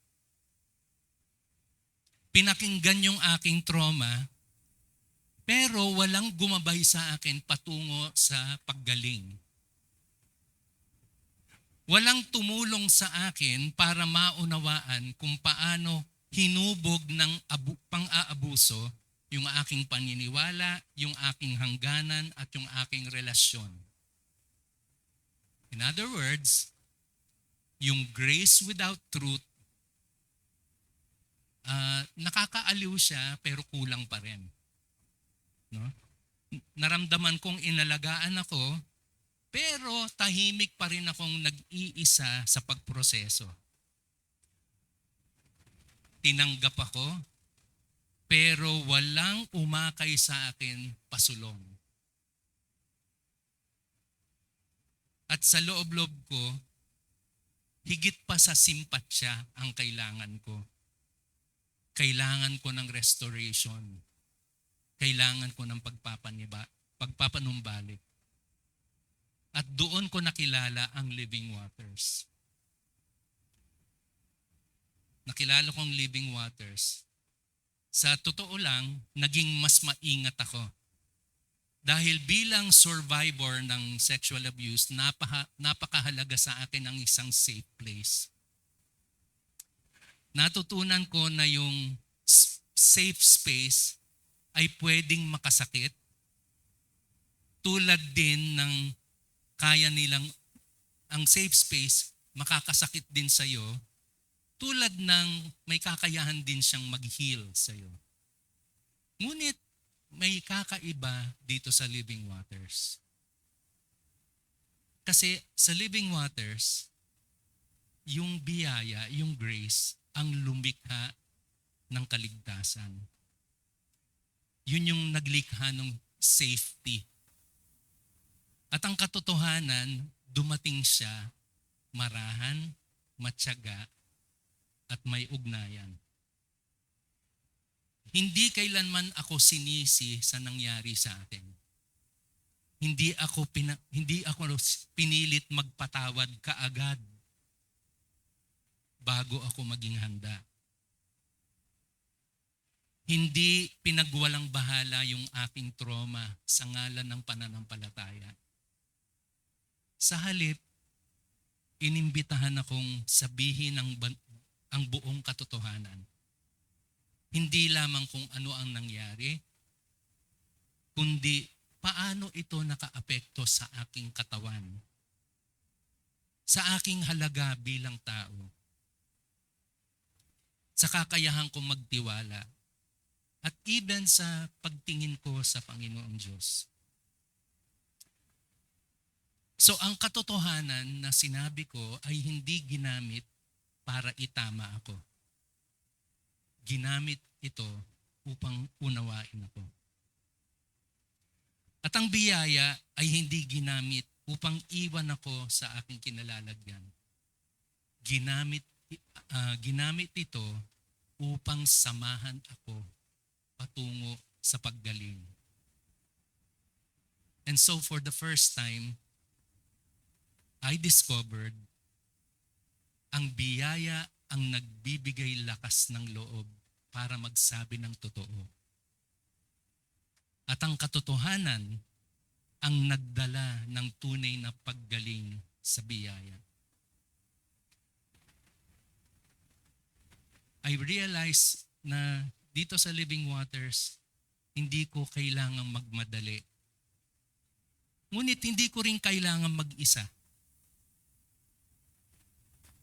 Pinakinggan yung aking trauma, pero walang gumabay sa akin patungo sa paggaling. Walang tumulong sa akin para maunawaan kung paano hinubog ng pang-aabuso yung aking paniniwala, yung aking hangganan, at yung aking relasyon. In other words, yung grace without truth, nakakaaliw siya pero kulang pa rin. No? Naramdaman kong inalagaan ako, pero tahimik pa rin akong nag-iisa sa pagproseso. Tinanggap ako, pero walang umakay sa akin pasulong. At sa loob-loob ko, higit pa sa simpatsya ang kailangan ko. Kailangan ko ng restoration. Kailangan ko ng pagpapanumbalik. At doon ko nakilala ang living waters. Nakilala kong living waters. Sa totoo lang, naging mas maingat ako. Dahil bilang survivor ng sexual abuse, napakahalaga sa akin ang isang safe place. Natutunan ko na yung safe space ay pwedeng makasakit. Tulad din ng kaya nilang, ang safe space makakasakit din sa'yo. Tulad ng may kakayahan din siyang mag-heal sa'yo. Ngunit may kakaiba dito sa living waters. Kasi sa living waters, yung biyaya, yung grace, ang lumikha ng kaligtasan. Yun yung naglikha ng safety. At ang katotohanan, dumating siya marahan, matyaga, at may ugnayan. Hindi kailanman ako sinisi sa nangyari sa akin. Hindi ako pinilit magpatawad kaagad bago ako maging handa. Hindi pinagwalang bahala yung aking trauma sa ngalan ng pananampalataya. Sa halip, inimbitahan akong sabihin ang buong katotohanan. Hindi lamang kung ano ang nangyari, kundi paano ito nakaapekto sa aking katawan, sa aking halaga bilang tao, sa kakayahan kong magtiwala, at even sa pagtingin ko sa Panginoong Diyos. So ang katotohanan na sinabi ko ay hindi ginamit para itama ako. Ginamit ito upang unawain ako. At ang biyaya ay hindi ginamit upang iwan ako sa aking kinalalagyan. Ginamit ito upang samahan ako patungo sa paggaling. And so for the first time, I discovered ang biyaya ang nagbibigay lakas ng loob para magsabi ng totoo. At ang katotohanan ang nagdala ng tunay na paggaling sa biyaya. I realized na dito sa Living Waters, hindi ko kailangang magmadali. Ngunit hindi ko rin kailangang mag-isa.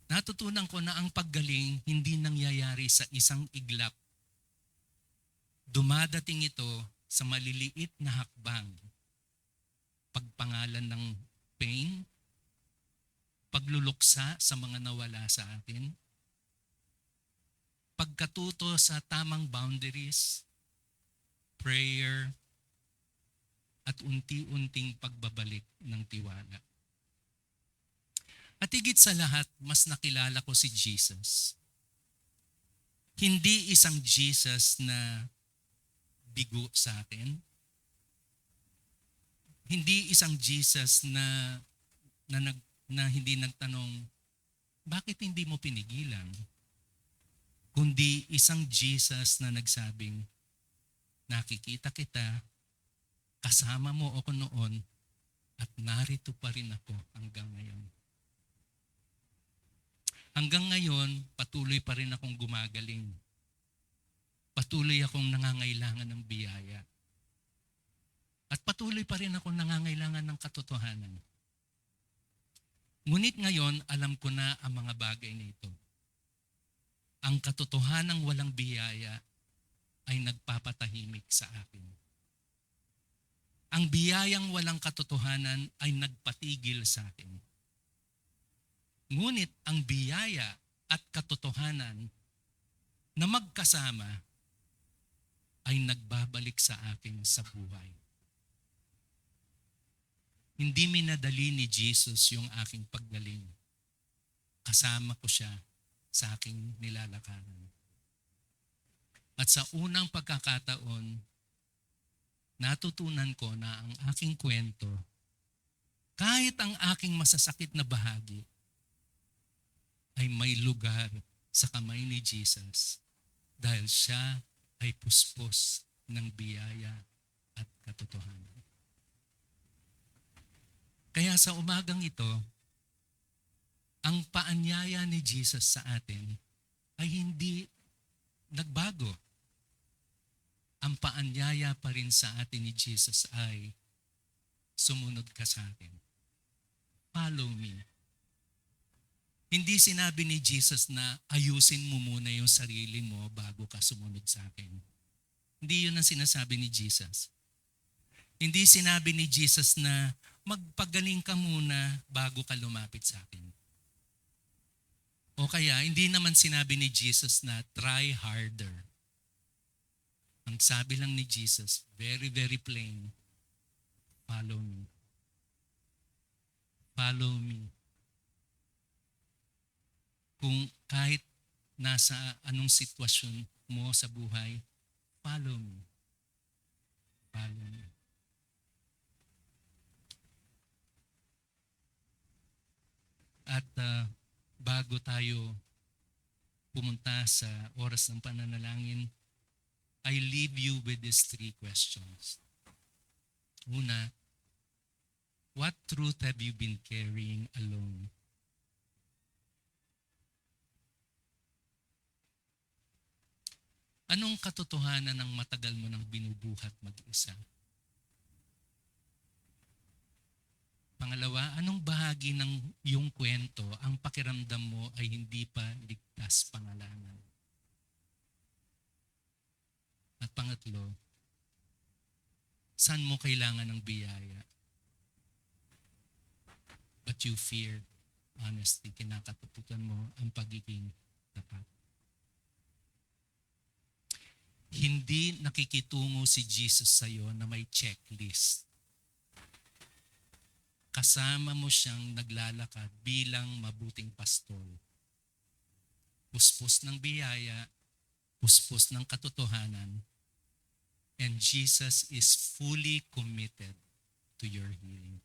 Natutunan ko na ang paggaling hindi nangyayari sa isang iglap. Dumadating ito sa maliliit na hakbang. Pagpangalan ng pain, pagluluksa sa mga nawala sa atin, pagkatuto sa tamang boundaries, prayer, at unti-unting pagbabalik ng tiwala. At higit sa lahat, mas nakilala ko si Jesus. Hindi isang Jesus na bigo sa akin. Hindi isang Jesus na hindi nagtanong, bakit hindi mo pinigilan? Kundi isang Jesus na nagsabing, nakikita kita, kasama mo ako noon, at narito pa rin ako hanggang ngayon. Hanggang ngayon, patuloy pa rin akong gumagaling. Patuloy akong nangangailangan ng biyaya. At patuloy pa rin akong nangangailangan ng katotohanan. Ngunit ngayon, alam ko na ang mga bagay na ito. Ang katotohanang walang biyaya ay nagpapatahimik sa akin. Ang biyayang walang katotohanan ay nagpatigil sa akin. Ngunit ang biyaya at katotohanan na magkasama ay nagbabalik sa akin sa buhay. Hindi minadali ni Jesus yung aking paggaling. Kasama ko siya sa aking nilalakaran. At sa unang pagkakataon, natutunan ko na ang aking kwento, kahit ang aking masasakit na bahagi, ay may lugar sa kamay ni Jesus dahil siya ay puspos ng biyaya at katotohanan. Kaya sa umagang ito, ang paanyaya ni Jesus sa atin ay hindi nagbago. Ang paanyaya pa rin sa atin ni Jesus ay sumunod ka sa akin. Follow me. Hindi sinabi ni Jesus na ayusin mo muna yung sarili mo bago ka sumunod sa akin. Hindi yun ang sinasabi ni Jesus. Hindi sinabi ni Jesus na magpagaling ka muna bago ka lumapit sa akin. O kaya, hindi naman sinabi ni Jesus na try harder. Ang sabi lang ni Jesus, very, very plain, follow me. Follow me. Kung kahit nasa anong sitwasyon mo sa buhay, follow me. Follow me. At bago tayo pumunta sa oras ng pananalangin, I leave you with these 3 questions. Una, what truth have you been carrying alone? Anong katotohanan ang matagal mo nang binubuhat mag-isa? Pangalawa, anong bahagi ng iyong kwento ang pakiramdam mo ay hindi pa ligtas pangalanan? At pangatlo, saan mo kailangan ng biyaya? But you fear, honestly, kinakatakutan mo ang pagiging tapat. Hindi nakikitungo si Jesus sa iyo na may checklist. kasama mo siyang naglalakad bilang mabuting pastor. Puspos ng biyaya, puspos ng katotohanan, and Jesus is fully committed to your healing.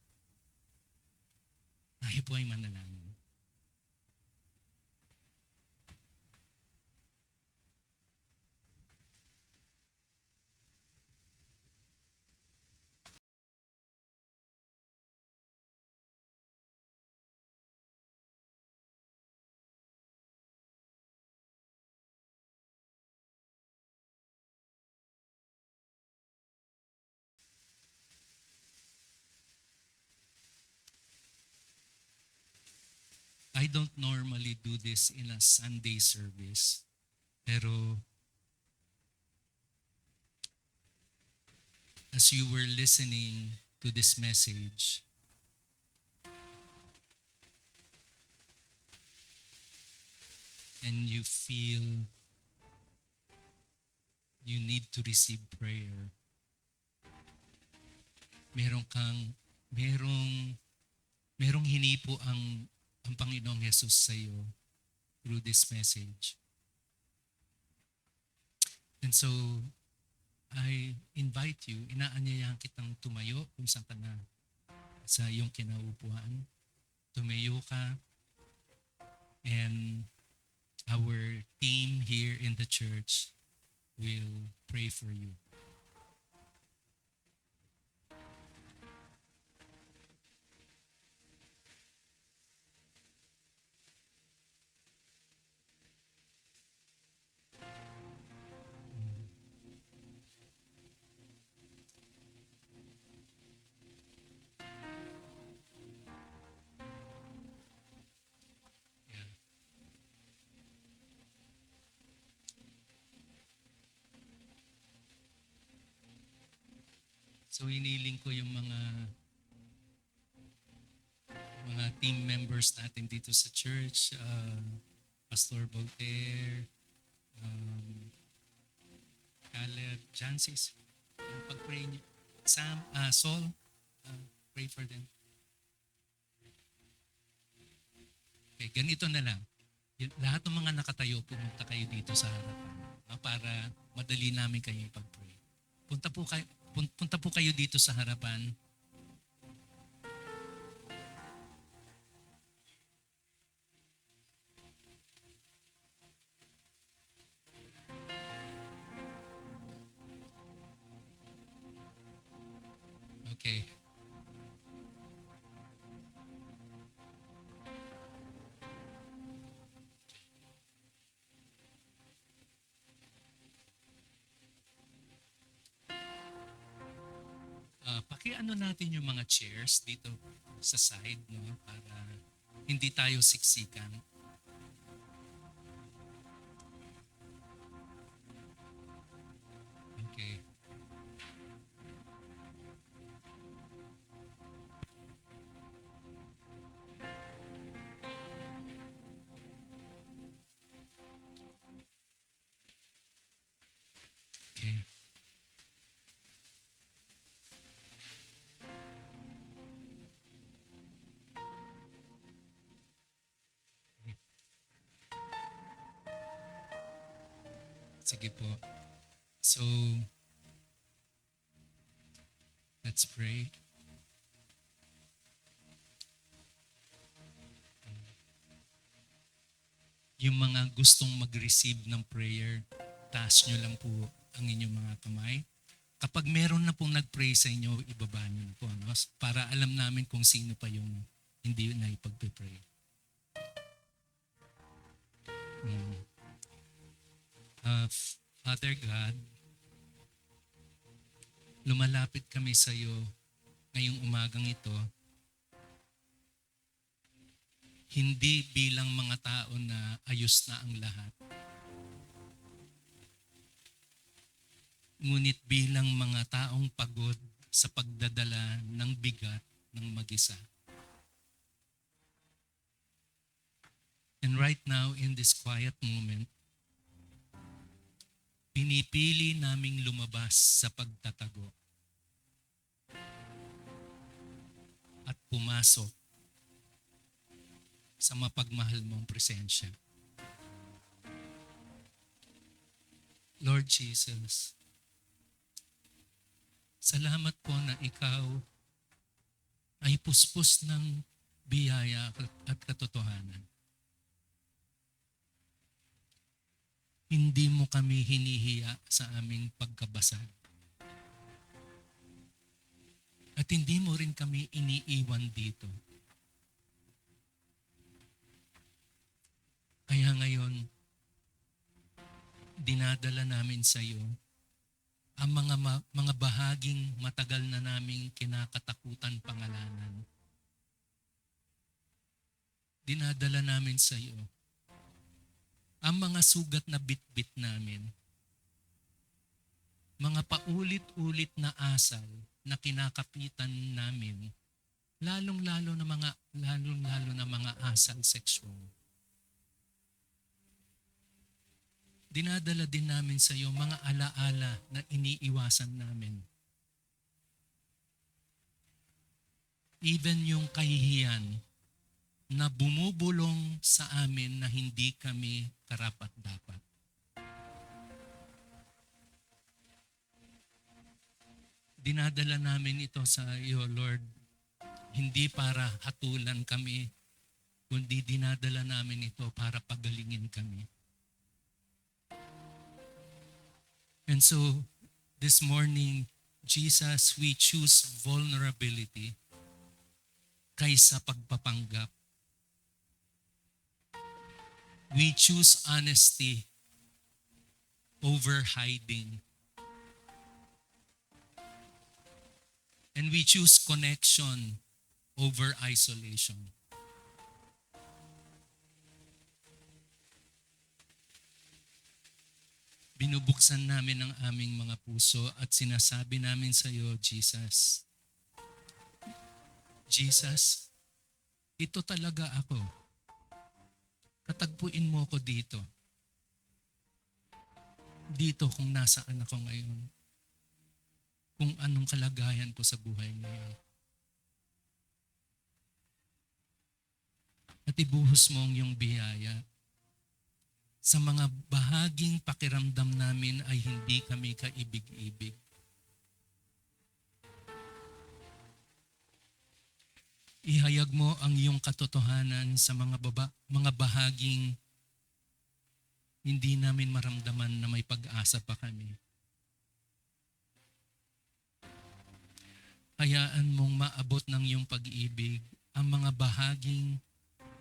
Tayo po ay manalangin. I don't normally do this in a Sunday service. Pero as you were listening to this message, and you feel you need to receive prayer, merong hinipo ang Panginoong Jesus sa iyo through this message. And so, I invite you, inaanyayahan kitang tumayo kung saan ka na sa iyong kinaupuan. Tumayo ka, and our team here in the church will pray for you. Yeah. So hiniling ko yung mga team members natin dito sa church, Pastor Voltaire, Caleb, Jancis, pag-pray niyo. Sam, Sol, pray for them. Okay, ganito na lang. Lahat ng mga nakatayo, pumunta kayo dito sa harapan para madali namin kayo ipag-pray. Punta po kayo dito sa harapan. Okay. Pakiano natin yung mga chairs dito sa side, no, para hindi tayo siksikan. Okay. Okay. Sige po. So, let's pray. Yung mga gustong mag-receive ng prayer, taas nyo lang po ang inyong mga kamay. Kapag meron na pong nag-pray sa inyo, ibaba nyo na po. No? Para alam namin kung sino pa yung hindi na ipag-pray. Father God, lumalapit kami sa iyo ngayong umagang ito, hindi bilang mga tao na ayos na ang lahat, ngunit bilang mga taong pagod sa pagdadala ng bigat ng mag-isa. And right now, in this quiet moment, pinipili naming lumabas sa pagtatago. At pumasok sa mapagmahal mong presensya. Lord Jesus, salamat po na ikaw ay puspos ng biyaya at katotohanan. Hindi mo kami hinihiya sa aming pagkabasag. At hindi mo rin kami iniiwan dito. Kaya ngayon, dinadala namin sa iyo ang mga bahaging matagal na naming kinakatakutan pangalanan. Dinadala namin sa iyo ang mga sugat na bitbit namin, mga paulit-ulit na asal na kinakapitan namin, lalong-lalo na mga asal sexual. Dinadala din namin sa iyo mga alaala na iniiwasan namin. Even yung kahihiyan na bumubulong sa amin na hindi kami karapat-dapat. Dinadala namin ito sa iyo, Lord, hindi para hatulan kami, kundi dinadala namin ito para pagalingin kami. And so, this morning, Jesus, we choose vulnerability kaysa pagpapanggap. We choose honesty over hiding. And we choose connection over isolation. Binubuksan namin ang aming mga puso at sinasabi namin sa iyo, Jesus, Jesus, ito talaga ako. Katagpuin mo ko dito. Dito kung nasaan ako ngayon. Kung anong kalagayan ko sa buhay ngayon. At ibuhos mo ang iyong biyaya. Sa mga bahaging pakiramdam namin ay hindi kami kaibig-ibig. Ihayag mo ang iyong katotohanan sa mga bahaging hindi namin maramdaman na may pag-asa pa kami. Hayaan mong maabot ng iyong pag-ibig ang mga bahaging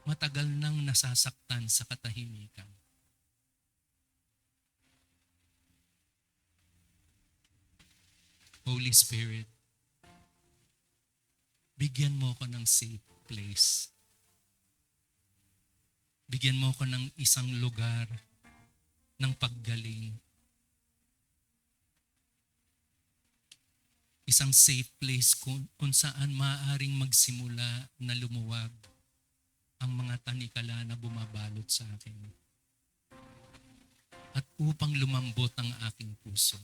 matagal nang nasasaktan sa katahimikan. Holy Spirit, bigyan mo ko ng safe place. Bigyan mo ko ng isang lugar ng paggaling. Isang safe place kung saan maaaring magsimula na lumuwag ang mga tanikala na bumabalot sa akin. At upang lumambot ang aking puso.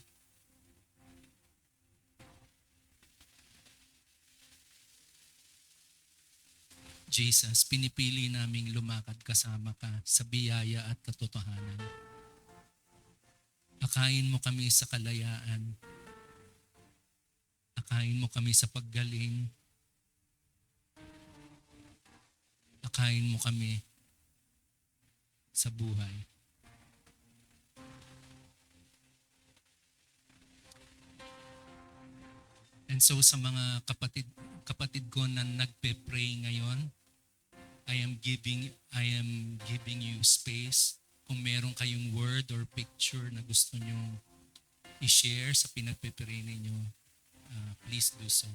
Jesus, pinipili naming lumakad kasama ka sa biyaya at katotohanan. Akayin mo kami sa kalayaan. Akayin mo kami sa paggaling. Akayin mo kami sa buhay. And so sa mga kapatid ko na nagpe-pray ngayon, I am giving you space. Kung meron kayong word or picture na gusto nyo i-share sa pinagpe-pray ninyo, please do so.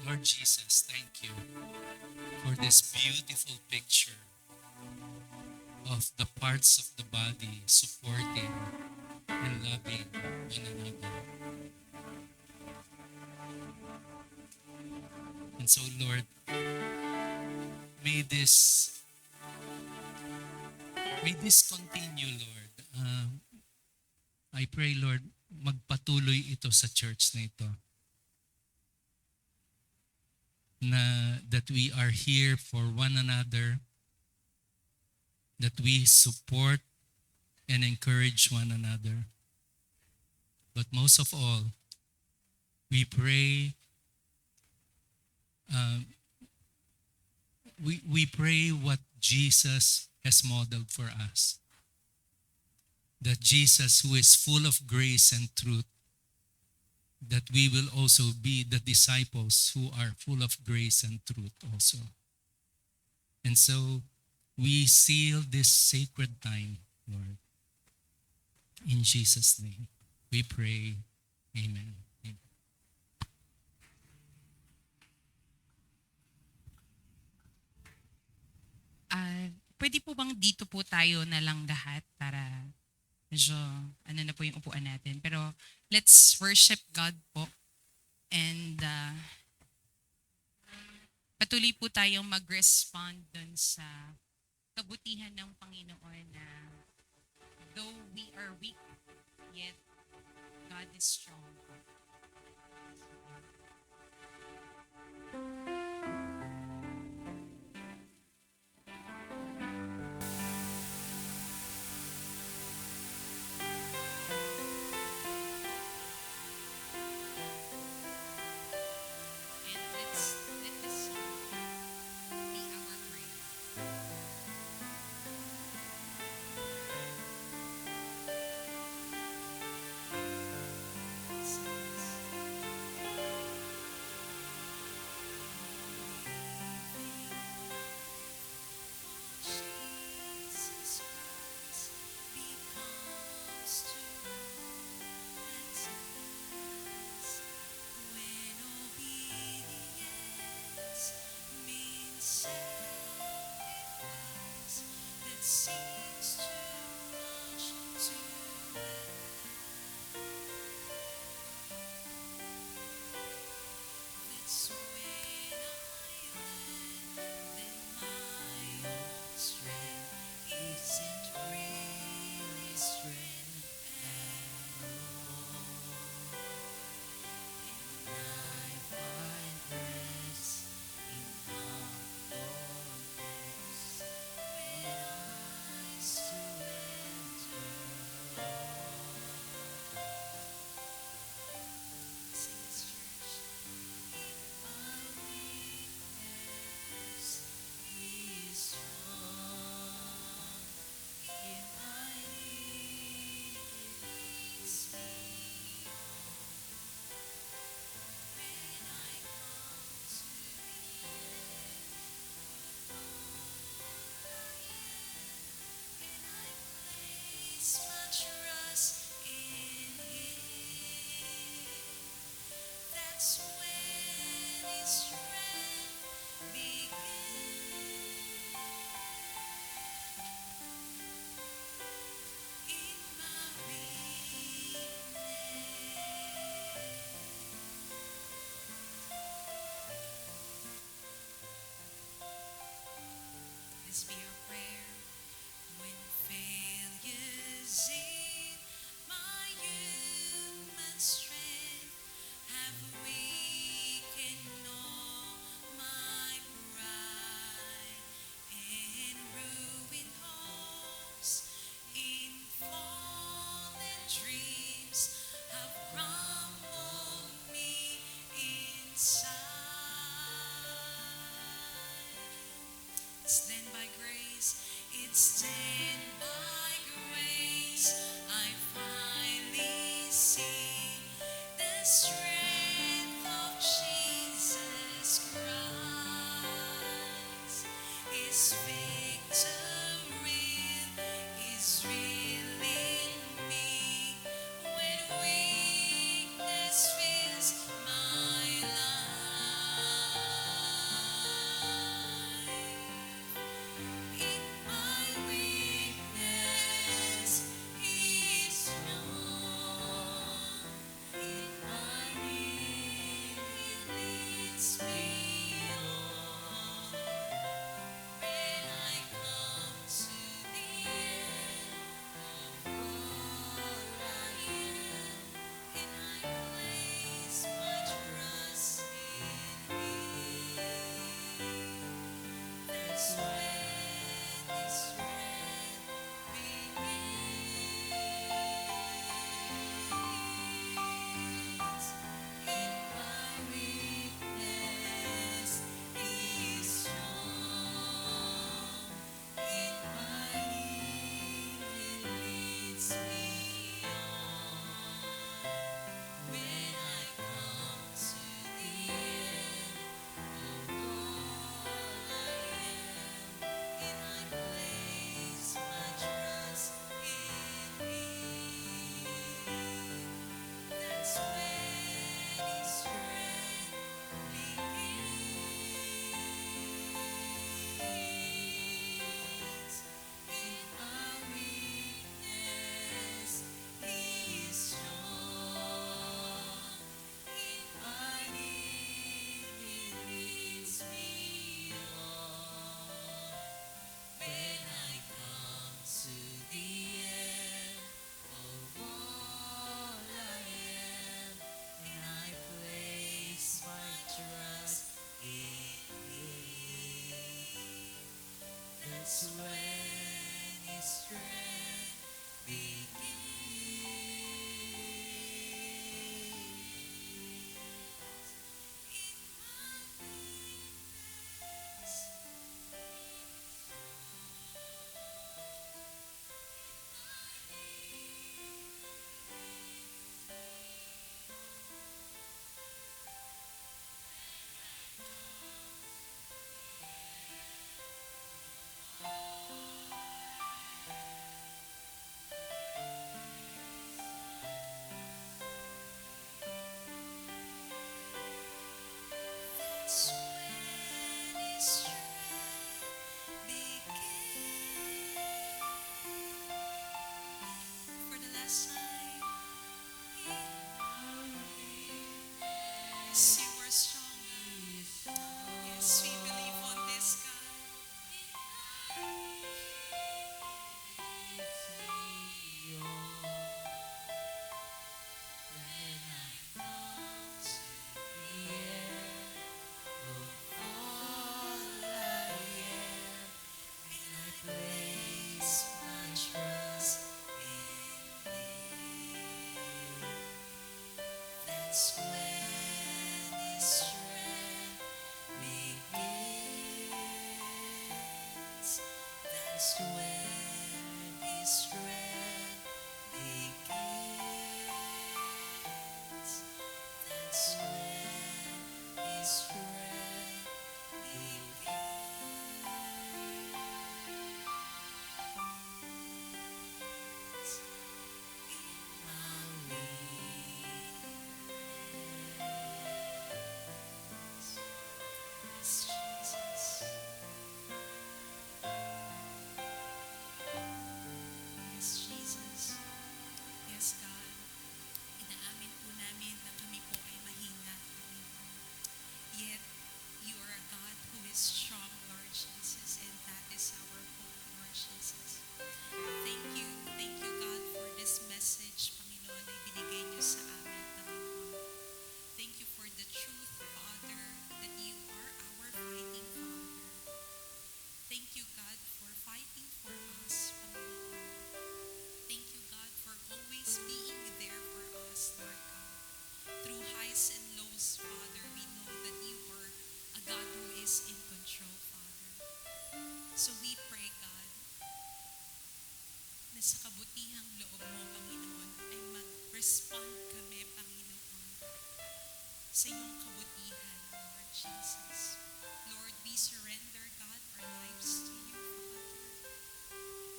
Lord Jesus, thank you for this beautiful picture of the parts of the body supporting and loving one another. And so, Lord, may this continue, Lord. I pray, Lord, magpatuloy ito sa church na ito. Na that we are here for one another, that we support and encourage one another. But most of all, we pray, we pray what Jesus has modeled for us. That Jesus, who is full of grace and truth, that we will also be the disciples who are full of grace and truth also. And so we seal this sacred time, Lord. In Jesus' name, we pray. Amen. Amen. Pwede po bang dito po tayo na lang lahat para medyo ano na po yung upuan natin. Pero let's worship God po. And patuloy po tayong mag-respond dun sa kabutihan ng Panginoon na though we are weak, yet God is strong. And let this song be our prayer. Jesus Christ becomes to us when obedience means sacrifice that seems too much to that's when I learn that my own strength isn't really strength at all. And I find rest in humbleness when I surrender all. Sings church. In my weakness, He is strong. In my need, He leads me on. When I come to the end of all I am, and I place my trust in Him, that's when His strength begins. In my weakness, this be our prayer. When failures in my human strength have weakened all my pride and ruined hopes in fallen dreams have crumbled me inside. It's then by grace, it's then by grace I finally see the strength of Jesus Christ. His victory is real in me when weakness fills my life. For the last time, yes, you are stronger. Yes, we believe on this, God. Place my trust in Thee. That's when His strength begins. That's when His strength begins. That's when His strength begins. In my weakness, yes, Jesus. Yes, Jesus. Yes, God. Inaamin po namin na kami po ay mahina, Panginoon. Yet, you are a God who is strong, Lord Jesus, and that is our hope, Lord Jesus. Thank you, God, for this message, Panginoon, na ibinigay niyo sa amin, Panginoon. Thank you for the truth, Father, that you are our fighting Father. Thank you, God, for fighting for us, Panginoon. Thank you, God, for always being there for us, Lord God. Through highs and lows, Father, we know that you are a God who is in control, Father. So we pray, God, na sa kabutihang loob mo, Panginoon, ay mag-respond kami, Panginoon, sa iyong kabutihan, Lord Jesus. Lord, we surrender, God, our lives to you, Father.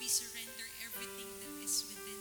We surrender everything that is within